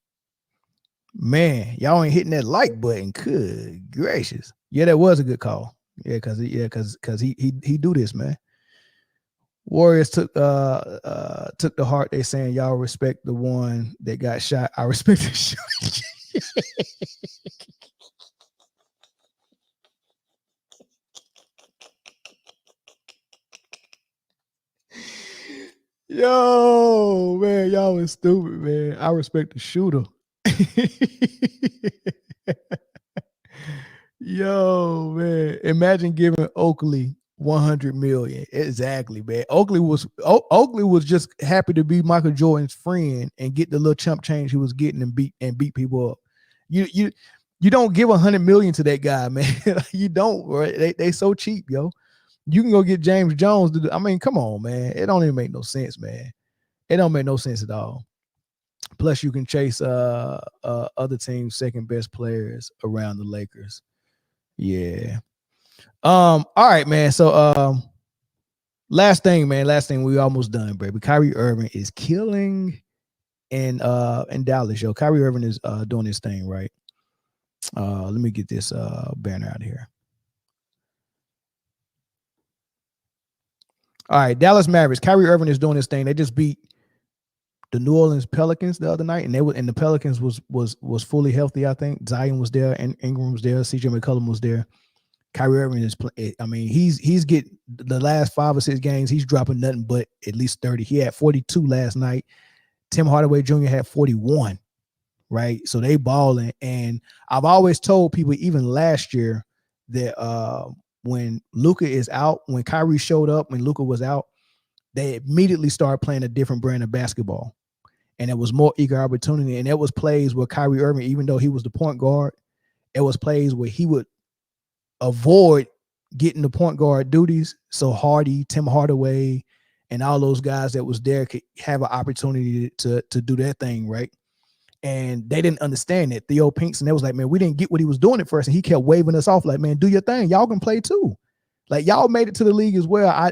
Man, y'all ain't hitting that like button. Good gracious. Yeah, that was a good call. Yeah, cause he do this, man. Warriors took the heart. They saying y'all respect the one that got shot. I respect the shot. Yo, man, y'all was stupid, man. I respect the shooter. Yo, man, imagine giving Oakley 100 million. Exactly, man. Oakley was just happy to be Michael Jordan's friend and get the little chump change he was getting and beat people up. You don't give 100 million to that guy, man. You don't. Right? They so cheap, yo. You can go get James Jones to do. I mean, come on, man. It don't even make no sense, man. It don't make no sense at all. Plus, you can chase other teams' second best players around the Lakers. Yeah. All right, man. So last thing, we almost done, baby. Kyrie Irving is killing in Dallas, yo. Kyrie Irving is doing his thing, right? Let me get this banner out of here. All right, Dallas Mavericks. Kyrie Irving is doing his thing. They just beat the New Orleans Pelicans the other night, and the Pelicans was fully healthy. I think Zion was there, and Ingram was there, CJ McCollum was there. Kyrie Irving is playing. I mean, he's getting the last 5 or 6 games. He's dropping nothing but at least 30. He had 42 last night. Tim Hardaway Jr. had 41. Right, so they balling, and I've always told people, even last year, that when Luka is out, when Kyrie showed up, when Luka was out, they immediately started playing a different brand of basketball, and it was more equal opportunity. And it was plays where Kyrie Irving, even though he was the point guard, it was plays where he would avoid getting the point guard duties. So Hardy, Tim Hardaway, and all those guys that was there could have an opportunity to do their thing, right? And they didn't understand it. Theo Pinkston, they was like, man, we didn't get what he was doing at first. And he kept waving us off like, man, do your thing. Y'all can play too. Like, y'all made it to the league as well. I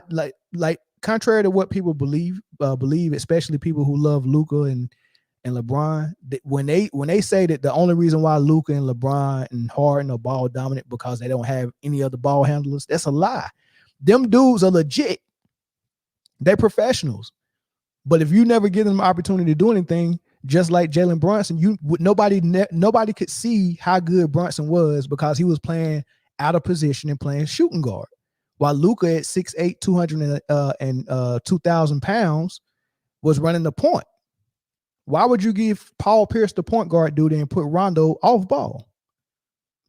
like contrary to what people believe, especially people who love Luka and LeBron, when they say that the only reason why Luka and LeBron and Harden are ball dominant because they don't have any other ball handlers, that's a lie. Them dudes are legit. They're professionals. But if you never give them an opportunity to do anything, just like Jalen Brunson, nobody could see how good Brunson was because he was playing out of position and playing shooting guard. While Luka at 6'8", 2,000 pounds was running the point. Why would you give Paul Pierce the point guard duty and put Rondo off ball?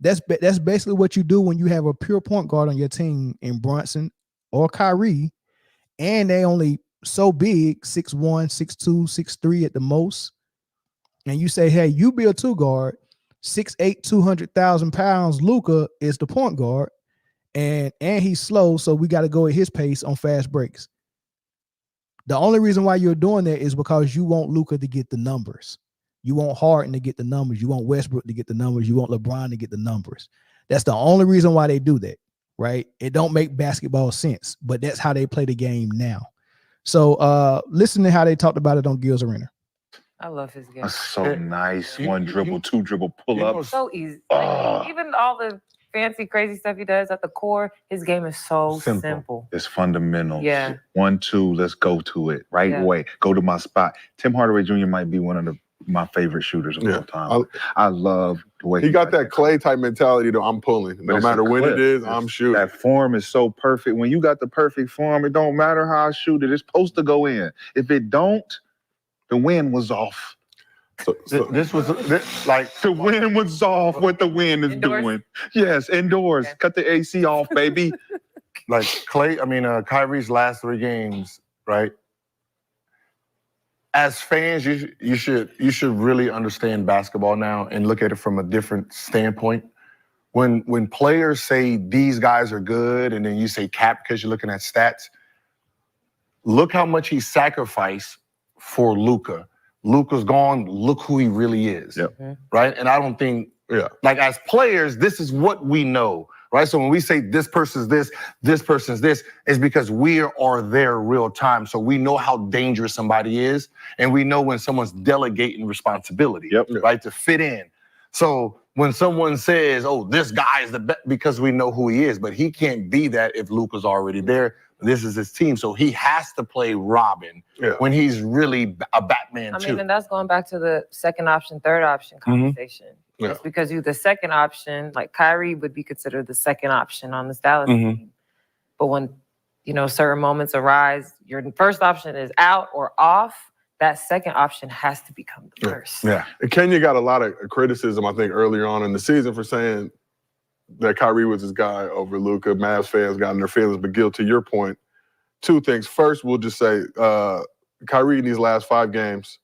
That's basically what you do when you have a pure point guard on your team in Brunson or Kyrie, and they only so big, 6'1", 6'2", 6'3" at the most. And you say, hey, you be a 2 guard, 6'8", 200,000 pounds. Luka is the point guard, and he's slow, so we got to go at his pace on fast breaks. The only reason why you're doing that is because you want Luka to get the numbers. You want Harden to get the numbers. You want Westbrook to get the numbers. You want LeBron to get the numbers. That's the only reason why they do that, right? It don't make basketball sense, but that's how they play the game now. So listen to how they talked about it on Gil's Arena. I love his game. That's so nice. One dribble, two dribble, pull up. So easy. Like, even all the fancy, crazy stuff he does at the core, his game is so simple. It's fundamental. Yeah. 1, 2, let's go to it. Right away. Go to my spot. Tim Hardaway Jr. might be one of my favorite shooters of all time. I love the way he got that Clay type mentality though. I'm pulling. No matter when it is, I'm shooting. That form is so perfect. When you got the perfect form, it don't matter how I shoot it. It's supposed to go in. If it don't, the wind was off. So this was like the wind was off. What the wind is doing? Yes, indoors. Okay. Cut the AC off, baby. Like Kyrie's last 3 games, right? As fans, you should really understand basketball now and look at it from a different standpoint. When players say these guys are good, and then you say cap because you're looking at stats. Look how much he sacrificed for Luka. Luka's gone. Look who he really is, right? And I don't think, like as players, this is what we know, right? So when we say this person's this person's this, is because we are there real time. So we know how dangerous somebody is, and we know when someone's delegating responsibility, right, to fit in. So when someone says, "Oh, this guy is the best," because we know who he is, but he can't be that if Luka's already there. This is his team, so he has to play Robin when he's really a Batman too. And that's going back to the second option, third option conversation. It's because you're the second option, like Kyrie would be considered the second option on this Dallas team. But when, certain moments arise, your first option is out or off, that second option has to become the first. Yeah. And Kenya got a lot of criticism, I think, earlier on in the season for saying that Kyrie was his guy over Luka. Mavs fans got in their feelings. But Gil, to your point, 2 things. First, we'll just say Kyrie in these last 5 games,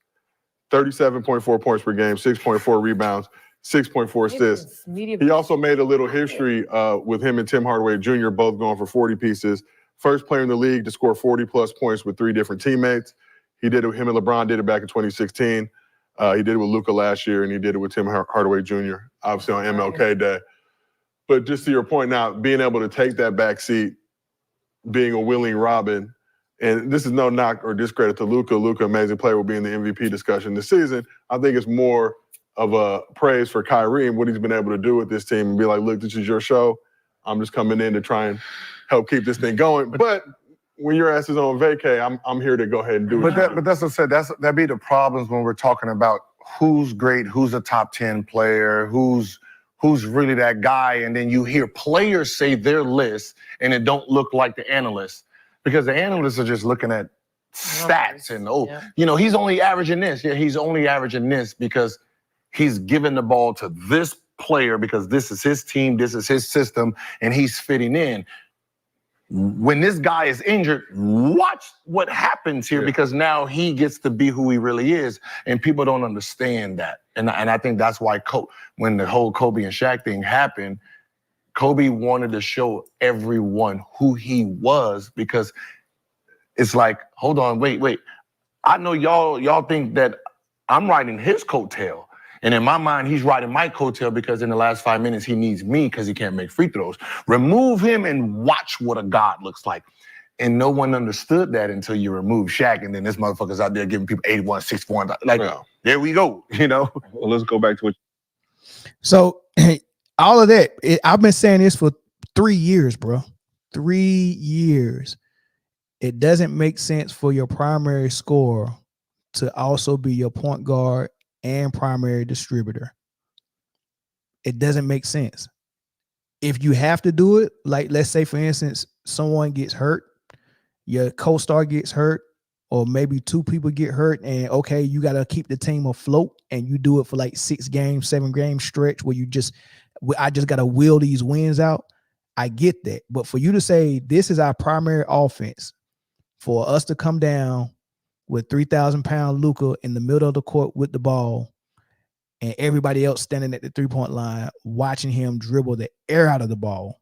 37.4 points per game, 6.4 rebounds, 6.4 assists. He also made a little history with him and Tim Hardaway Jr. both going for 40 pieces. First player in the league to score 40-plus points with 3 different teammates. He did it. Him and LeBron did it back in 2016. He did it with Luka last year, and he did it with Tim Hardaway Jr., obviously on MLK Day. But just to your point now, being able to take that back seat, being a willing Robin, and this is no knock or discredit to Luka. Luka, amazing player, will be in the MVP discussion this season. I think it's more of a praise for Kyrie and what he's been able to do with this team and be like, look, this is your show. I'm just coming in to try and help keep this thing going. But when your ass is on vacay, I'm here to go ahead and do it. But that's what I said. That'd be the problems when we're talking about who's great, who's a top 10 player, who's really that guy, and then you hear players say their list and it don't look like the analysts, because the analysts are just looking at stats and he's only averaging this. Yeah, he's only averaging this because he's giving the ball to this player because this is his team, this is his system, and he's fitting in. When this guy is injured, watch what happens here because now he gets to be who he really is, and people don't understand that. And I think that's why when the whole Kobe and Shaq thing happened, Kobe wanted to show everyone who he was, because it's like, hold on, wait. I know y'all think that I'm riding his coattail. And in my mind, he's riding my coattail because in the last 5 minutes, he needs me because he can't make free throws. Remove him and watch what a god looks like. And no one understood that until you remove Shaq. And then this motherfucker's out there giving people 81, 61. Like, there we go, Well, let's go back to what. So all of that, I've been saying this for 3 years, bro. 3 years. It doesn't make sense for your primary scorer to also be your point guard and primary distributor. It doesn't make sense. If you have to do it, like let's say for instance, someone gets hurt, your co-star gets hurt, or maybe 2 people get hurt, and okay, you got to keep the team afloat, and you do it for like 6 games, 7 game stretch where I just got to wheel these wins out. I get that. But for you to say this is our primary offense, for us to come down with 3,000-pound Luka in the middle of the court with the ball and everybody else standing at the 3-point line watching him dribble the air out of the ball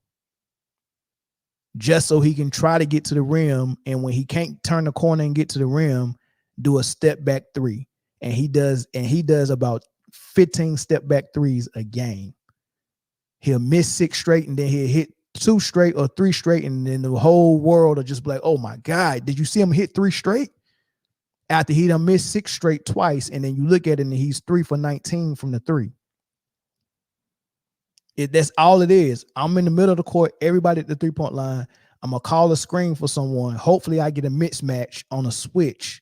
just so he can try to get to the rim, and when he can't turn the corner and get to the rim, do a step back three. And he does about 15 step back threes a game. He'll miss 6 straight, and then he'll hit 2 straight or 3 straight, and then the whole world will just be like, oh my God, did you see him hit 3 straight? After he done missed 6 straight twice, and then you look at it and he's 3 for 19 from the 3. That's all it is. I'm in the middle of the court, everybody at the 3-point line. I'm going to call a screen for someone. Hopefully I get a mismatch on a switch,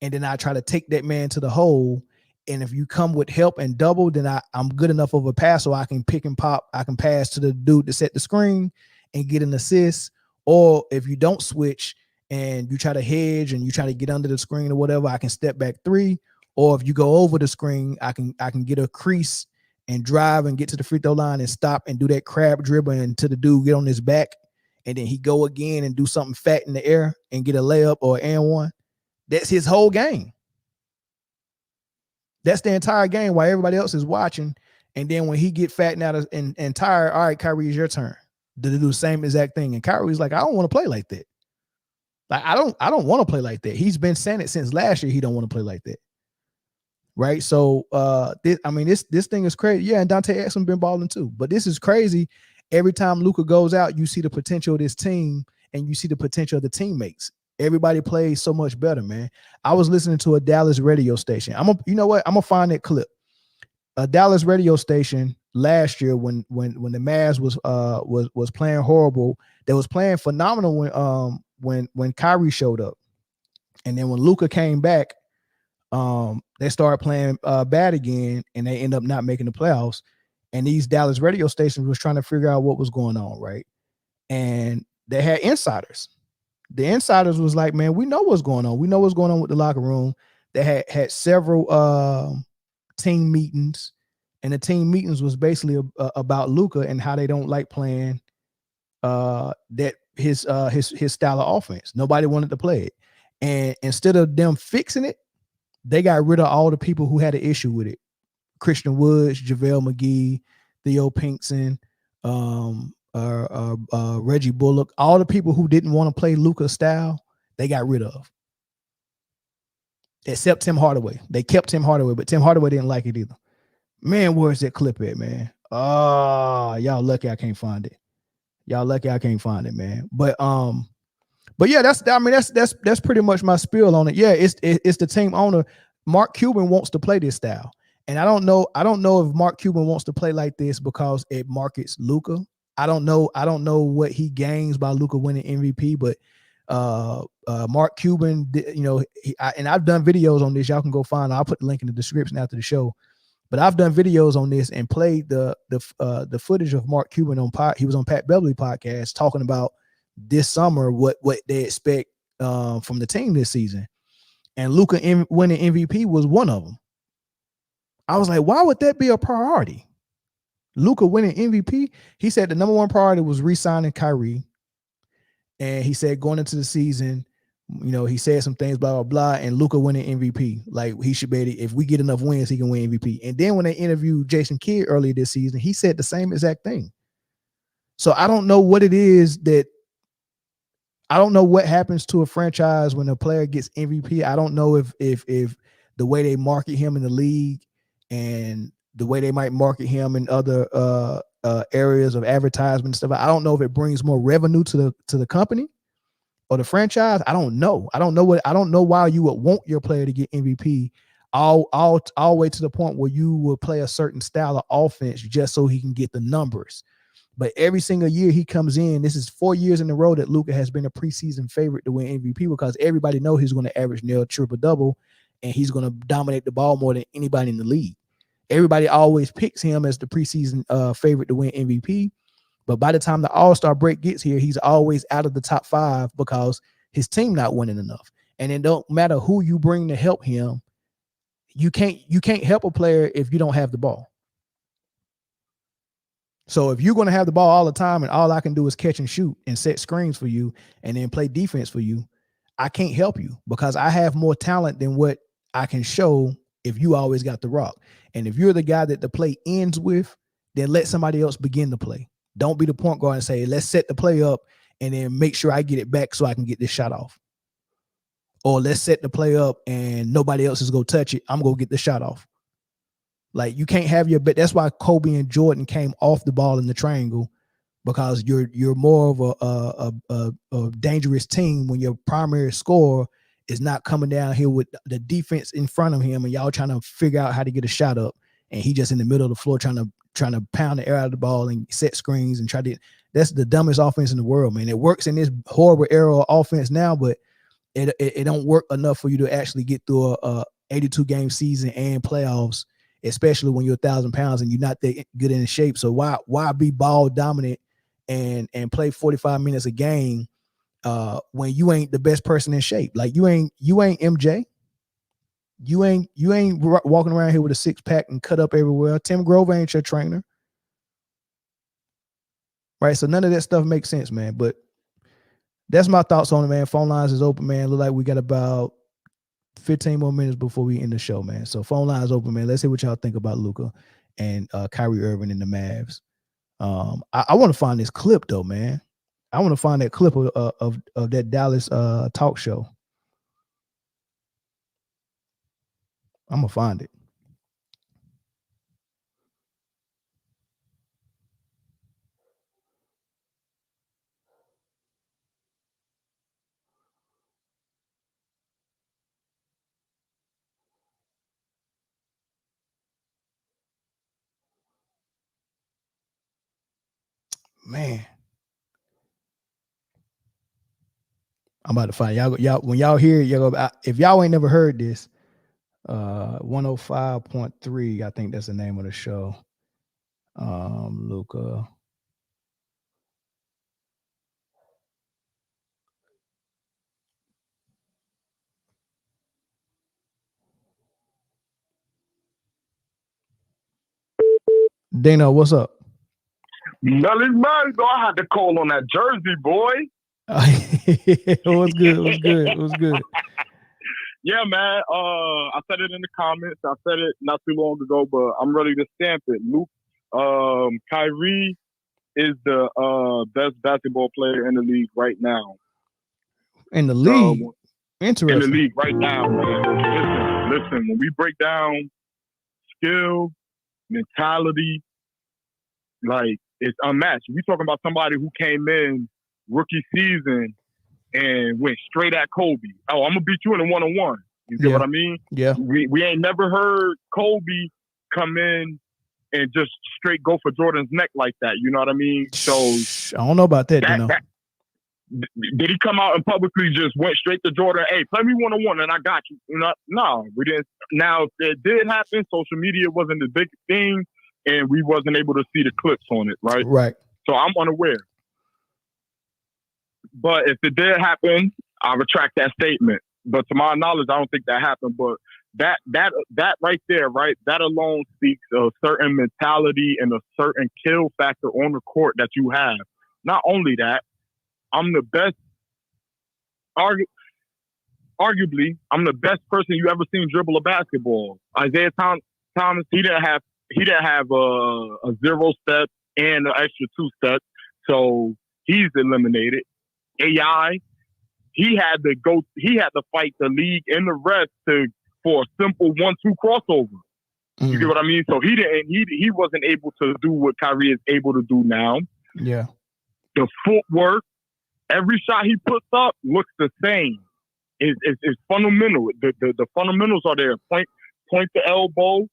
and then I try to take that man to the hole. And if you come with help and double, then I'm good enough of a pass so I can pick and pop. I can pass to the dude to set the screen and get an assist. Or if you don't switch and you try to hedge and you try to get under the screen or whatever, I can step back 3. Or if you go over the screen, I can get a crease and drive and get to the free throw line and stop and do that crab dribble until the dude get on his back, and then he go again and do something fat in the air and get a layup or an and one. That's his whole game. That's the entire game while everybody else is watching. And then when he get fattened out and tired, all right, Kyrie, it's your turn to do the same exact thing. And Kyrie's like, I don't want to play like that. Like, I don't want to play like that. He's been saying it since last year. He don't want to play like that. Right. So this thing is crazy. Yeah, and Dante Exum been balling too. But this is crazy. Every time Luka goes out, you see the potential of this team and you see the potential of the teammates. Everybody plays so much better, man. I was listening to a Dallas radio station. You know what? I'm gonna find that clip. A Dallas radio station last year when the Mavs was playing horrible. They was playing phenomenal when Kyrie showed up, and then when Luka came back, they started playing bad again, and they end up not making the playoffs. And these Dallas radio stations was trying to figure out what was going on, right? And they had insiders. The insiders was like, man, we know what's going on. We know what's going on with the locker room. They had several team meetings, and the team meetings was basically about Luka and how they don't like playing that his style of offense. Nobody wanted to play it. And instead of them fixing it, they got rid of all the people who had an issue with it. Christian Woods, JaVale McGee, Theo Pinkston, Reggie Bullock, all the people who didn't want to play Luka's style, they got rid of. Except Tim Hardaway. They kept Tim Hardaway, but Tim Hardaway didn't like it either. Man, where's that clip at, man? Oh, y'all lucky I can't find it. Y'all lucky I can't find it, man. But yeah, that's pretty much my spiel on it. Yeah, it's the team owner. Mark Cuban wants to play this style. And I don't know if Mark Cuban wants to play like this because it markets Luka. I don't know what he gains by Luka winning MVP, but Mark Cuban, and I've done videos on this. Y'all can go find it. I'll put the link in the description after the show. But I've done videos on this and played the footage of Mark Cuban he was on Pat Beverly podcast talking about this summer what they expect from the team this season. And Luka winning MVP was one of them. I was like, why would that be a priority? Luka winning MVP, he said the number one priority was re-signing Kyrie. And he said going into the season, he said some things, blah, blah, blah, and Luka winning MVP. Like, he should be able to, if we get enough wins, he can win MVP. And then when they interviewed Jason Kidd earlier this season, he said the same exact thing. So I don't know what it is I don't know what happens to a franchise when a player gets MVP. I don't know if the way they market him in the league and the way they might market him in other areas of advertisement and stuff, I don't know if it brings more revenue to the company or the franchise. I don't know. I don't know why you would want your player to get MVP all the way to the point where you will play a certain style of offense just so he can get the numbers. But every single year he comes in, this is 4 years in a row that Luka has been a preseason favorite to win MVP because everybody knows he's going to average near triple-double and he's going to dominate the ball more than anybody in the league. Everybody always picks him as the preseason favorite to win MVP. But by the time the All-Star break gets here, he's always out of the top 5 because his team not winning enough. And it don't matter who you bring to help him. You can't help a player if you don't have the ball. So if you're going to have the ball all the time and all I can do is catch and shoot and set screens for you and then play defense for you, I can't help you because I have more talent than what I can show if you always got the rock. And if you're the guy that the play ends with, then let somebody else begin the play. Don't be the point guard and say, let's set the play up and then make sure I get it back so I can get this shot off. Or let's set the play up and nobody else is going to touch it. I'm going to get the shot off. Like, you can't have your bet. That's why Kobe and Jordan came off the ball in the triangle, because you're more of a dangerous team when your primary scorer is not coming down here with the defense in front of him and y'all trying to figure out how to get a shot up, and he just in the middle of the floor trying to pound the air out of the ball and set screens and try to. That's the dumbest offense in the world, man. It works in this horrible era of offense now, but it don't work enough for you to actually get through a 82 game season and playoffs, especially when you're 1,000 pounds and you're not that good in shape. So why be ball dominant and play 45 minutes a game when you ain't the best person in shape? Like, you ain't MJ. You ain't walking around here with a 6-pack and cut up everywhere. Tim Grover ain't your trainer. Right? So none of that stuff makes sense, man. But that's my thoughts on it, man. Phone lines is open, man. Look like we got about 15 more minutes before we end the show, man. So phone lines open, man. Let's hear what y'all think about Luka and Kyrie Irving and the Mavs. I want to find this clip though, man. I want to find that clip of that Dallas talk show. I'm gonna find it. Man, I'm about to find y'all. When y'all hear it, y'all go, if y'all ain't never heard this, 105.3, I think that's the name of the show. Luka. Dana, what's up? Nothing much, though. I had to call on that Jersey, boy. It was good. It was good. It was good. Yeah, man. I said it in the comments. I said it not too long ago, but I'm ready to stamp it. Luke, Kyrie is the best basketball player in the league right now. In the league? Interesting. In the league right now, man. Listen. When we break down skill, mentality, like, it's unmatched. We talking about somebody who came in rookie season and went straight at Kobe. Oh, I'm gonna beat you in a one-on-one. You get what I mean? Yeah. We ain't never heard Kobe come in and just straight go for Jordan's neck like that. You know what I mean? So I don't know about that. did he come out and publicly just went straight to Jordan? Hey, play me one-on-one and I got you. No, we didn't. Now, if it did happen, social media wasn't the big thing, and we wasn't able to see the clips on it, right? Right. So I'm unaware. But if it did happen, I retract that statement. But to my knowledge, I don't think that happened. But that right there, right, that alone speaks a certain mentality and a certain kill factor on the court that you have. Not only that, I'm the best. Arguably, I'm the best person you ever seen dribble a basketball. Isaiah Thomas, he didn't have a 0 step and an extra 2 steps, so he's eliminated. AI, he had to fight the league and the rest for a simple 1-2 crossover. You get what I mean? So he wasn't able to do what Kyrie is able to do now. Yeah. The footwork, every shot he puts up looks the same. It's fundamental. The fundamentals are there. Point the elbow,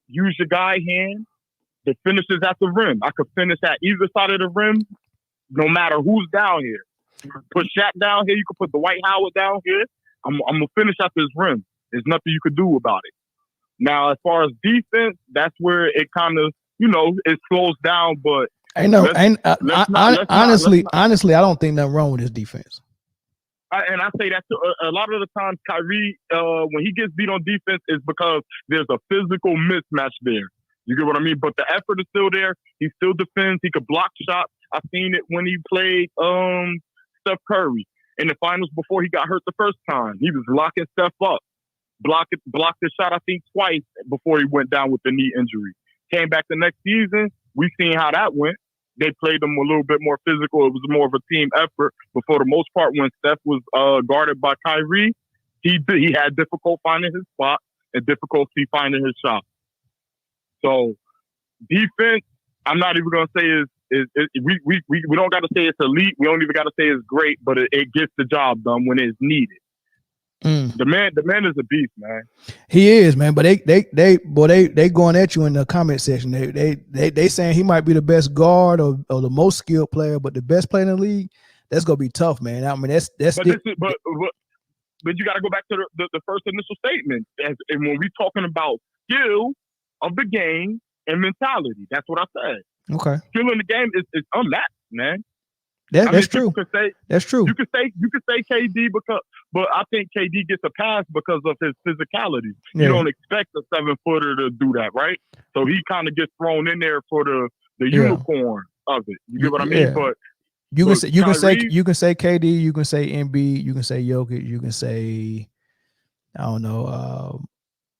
use your guy hand. The finishes at the rim. I could finish at either side of the rim, no matter who's down here. You can put Shaq down here. You can put Dwight Howard down here. I'm gonna finish at this rim. There's nothing you could do about it. Now, as far as defense, that's where it kind of, it slows down. But honestly, I don't think nothing wrong with his defense. And I say that a lot of the times, Kyrie, when he gets beat on defense, is because there's a physical mismatch there. You get what I mean? But the effort is still there. He still defends. He could block shots. I've seen it when he played Steph Curry in the finals before he got hurt the first time. He was locking Steph up. blocked the shot, I think, twice before he went down with the knee injury. Came back the next season. We seen how that went. They played them a little bit more physical. It was more of a team effort. But for the most part, when Steph was guarded by Kyrie, he had difficulty finding his spot and difficulty finding his shot. So defense, I'm not even gonna say we don't got to say it's elite. We don't even got to say it's great, but it gets the job done when it's needed. The man is a beast, man. He is, man. But they going at you in the comment section. They saying he might be the best guard or the most skilled player, but the best player in the league. That's gonna be tough, man. I mean, that's. But you got to go back to the first initial statement. And when we talking about skill of the game and mentality, that's what I said. Okay. Skill in the game is unmatched, man. That's true. That's true. You could say KD but I think KD gets a pass because of his physicality. Yeah. You don't expect a 7-footer to do that, right? So he kind of gets thrown in there for the unicorn of it. You get what I mean? Yeah. But you can say Kyrie, you can say KD, you can say Embiid, you can say Jokic, you can say I don't know,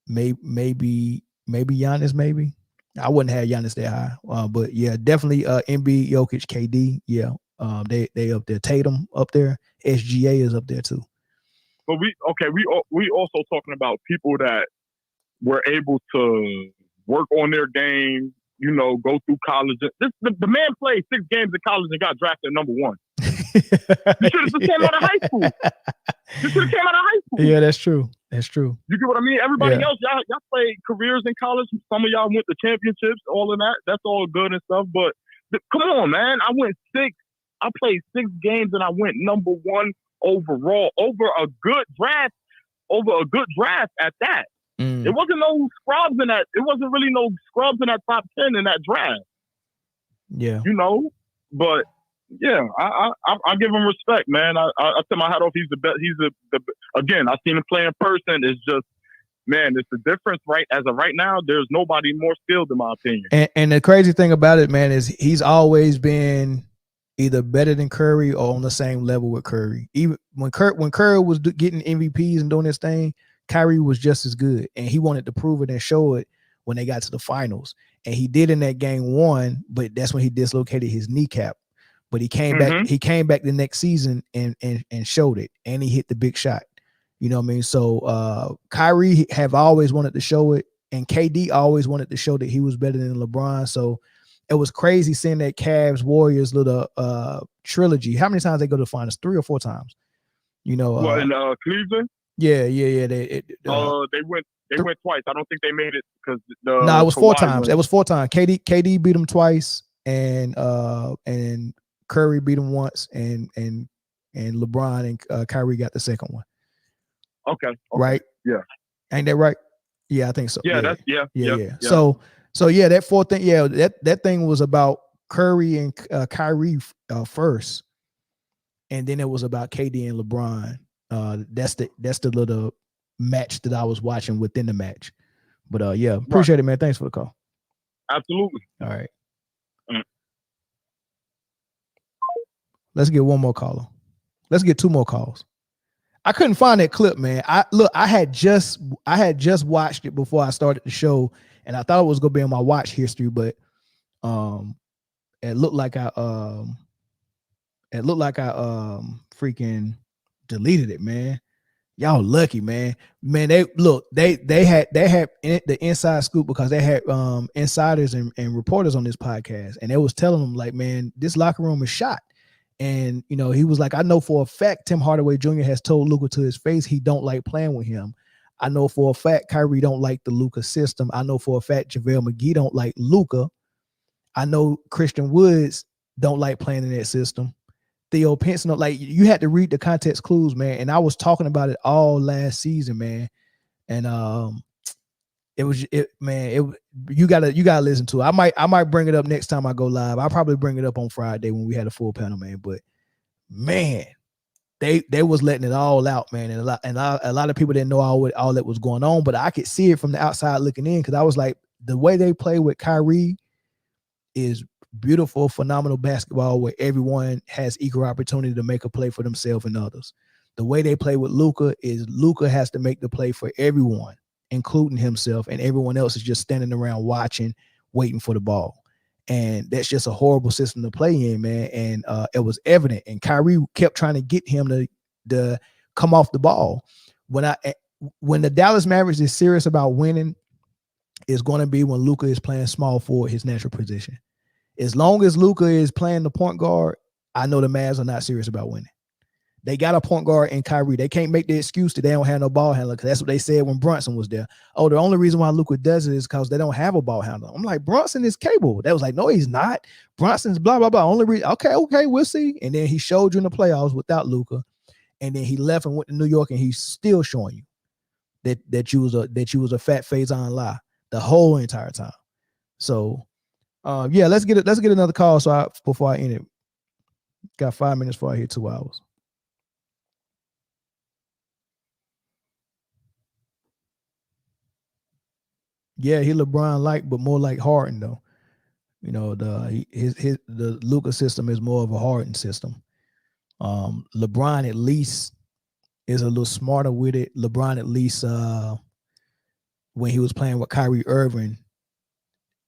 maybe Giannis, maybe. I wouldn't have Giannis that high, but yeah, definitely Embiid, Jokic, KD, yeah. They up there. Tatum up there. SGA is up there too. But we also talking about people that were able to work on their game. You know, go through college. The man played 6 games in college and got drafted number 1. You should have just came out of high school. You should have came out of high school. Yeah, that's true. That's true. You get what I mean? Everybody else, y'all played careers in college. Some of y'all went to championships. All of that. That's all good and stuff. But come on, man. I played 6 games and I went number 1 overall over a good draft at that. It wasn't no scrubs in that. It wasn't really no scrubs in that top 10 in that draft. Yeah. You know, but yeah, I give him respect, man. I tip my hat off. He's the best. Again, I've seen him play in person. It's just, man, it's the difference, right? As of right now, there's nobody more skilled in my opinion. And the crazy thing about it, man, is he's always been either better than Curry or on the same level with Curry. Even when Curry was getting MVPs and doing his thing, Kyrie was just as good, and he wanted to prove it and show it when they got to the finals. And he did in that game 1, but that's when he dislocated his kneecap. But he came back. He came back the next season and showed it, and he hit the big shot. You know what I mean? So Kyrie have always wanted to show it, and KD always wanted to show that he was better than LeBron. So it was crazy seeing that Cavs Warriors little trilogy. How many times they go to the finals? 3 or 4 times. You know, in Cleveland. Yeah. They went twice. I don't think they made it because it was 4 times. It was 4 times. KD beat them twice, and Curry beat them once, and LeBron and Kyrie got the second one. Okay. Right. Yeah. Ain't that right? Yeah, I think so. Yeah. Yeah. So yeah, that 4th thing. Yeah, that thing was about Curry and Kyrie first, and then it was about KD and LeBron. That's the little match that I was watching within the match. But yeah, appreciate it, man. Thanks for the call. Absolutely. All right. Let's get one more caller. Let's get 2 more calls. I couldn't find that clip, man. I had just watched it before I started the show, and I thought it was gonna be on my watch history, but it looked like I freaking deleted it, man. Y'all lucky, man. Man, they had the inside scoop because they had insiders and reporters on this podcast, and they was telling them like, man, this locker room is shot. And you know, he was like, I know for a fact Tim Hardaway Jr. has told Luka to his face he don't like playing with him. I know for a fact Kyrie don't like the Luka system. I know for a fact JaVale McGee don't like Luka. I know Christian Woods don't like playing in that system. Theo Pinson, like, you had to read the context clues, man. And I was talking about it all last season, man. And you gotta listen to it. I might bring it up next time I go live. I'll probably bring it up on Friday when we had a full panel, man. But man, they was letting it all out, man. And a lot of people didn't know all that was going on, but I could see it from the outside looking in, because I was like, the way they play with Kyrie is beautiful, phenomenal basketball where everyone has equal opportunity to make a play for themselves and others. The way they play with Luka is Luka has to make the play for everyone, including himself, and everyone else is just standing around watching, waiting for the ball. And that's just a horrible system to play in, man. And it was evident. And Kyrie kept trying to get him to come off the ball. When the Dallas Mavericks is serious about winning, it's going to be when Luka is playing small forward, his natural position. As long as Luka is playing the point guard, I know the Mavs are not serious about winning. They got a point guard in Kyrie. They can't make the excuse that they don't have no ball handler, because that's what they said when Brunson was there. Oh, the only reason why Luka does it is because they don't have a ball handler. I'm like, Brunson is capable. They was like, no, he's not. Brunson's blah, blah, blah. Only reason, okay, we'll see. And then he showed you in the playoffs without Luka. And then he left and went to New York, and he's still showing you that you was a fat Faison lie the whole entire time. So yeah, let's get another call before I end it. Got 5 minutes before I hit 2 hours. Yeah, he LeBron-like, but more like Harden though. You know, the Luka system is more of a Harden system. LeBron at least is a little smarter with it. LeBron at least when he was playing with Kyrie Irving,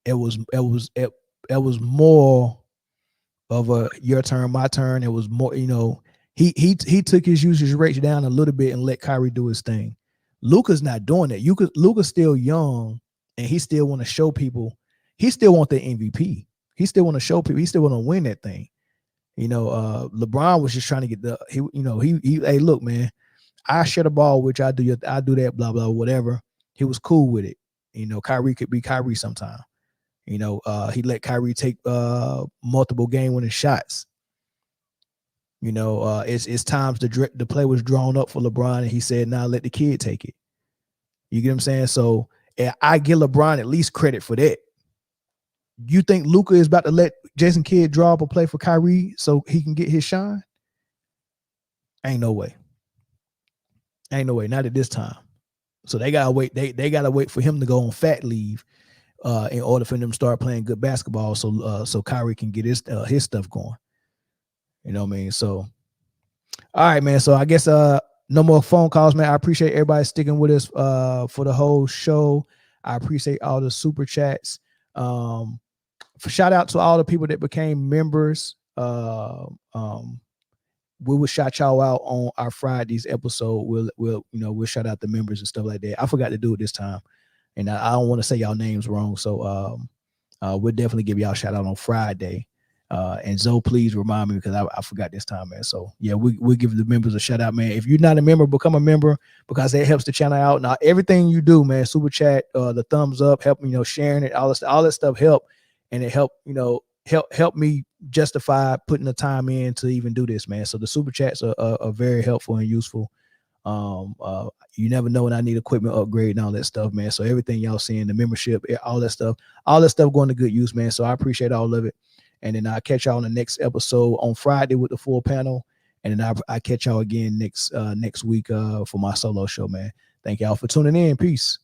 it was more of a your turn, my turn. It was more, you know, he took his usage rates down a little bit and let Kyrie do his thing. Luka's not doing that. Luka's still young, and he still want to show people. He still want the MVP. He still want to show people. He still want to win that thing. You know, LeBron was just trying to get hey, look, man, I share the ball, which I do that, blah, blah, whatever. He was cool with it. You know, Kyrie could be Kyrie sometime. You know, he let Kyrie take multiple game-winning shots. You know, it's times the play was drawn up for LeBron, and he said, "Nah, let the kid take it." You get what I'm saying? So I give LeBron at least credit for that. You think Luka is about to let Jason Kidd draw up a play for Kyrie so he can get his shine? Ain't no way. Ain't no way. Not at this time. So they gotta wait. They gotta wait for him to go on fat leave in order for them to start playing good basketball. So Kyrie can get his stuff going. You know what I mean? So, all right, man. So I guess no more phone calls, man. I appreciate everybody sticking with us for the whole show. I appreciate all the super chats. Shout out to all the people that became members. We will shout y'all out on our Friday's episode. We'll shout out the members and stuff like that. I forgot to do it this time, and I don't want to say y'all names wrong. So we'll definitely give y'all a shout out on Friday. And Zoe, please remind me, because I forgot this time, man. So yeah, we'll give the members a shout out, man. If you're not a member, become a member, because that helps the channel out. Now everything you do, man, super chat, the thumbs up, help sharing it, all that stuff help, and it help me justify putting the time in to even do this, man. So the super chats are very helpful and useful. You never know when I need equipment upgrade and all that stuff, man. So everything y'all seeing, the membership, all that stuff going to good use, man. So I appreciate all of it. And then I'll catch y'all on the next episode on Friday with the full panel. And then I catch y'all again next week for my solo show, man. Thank y'all for tuning in. Peace.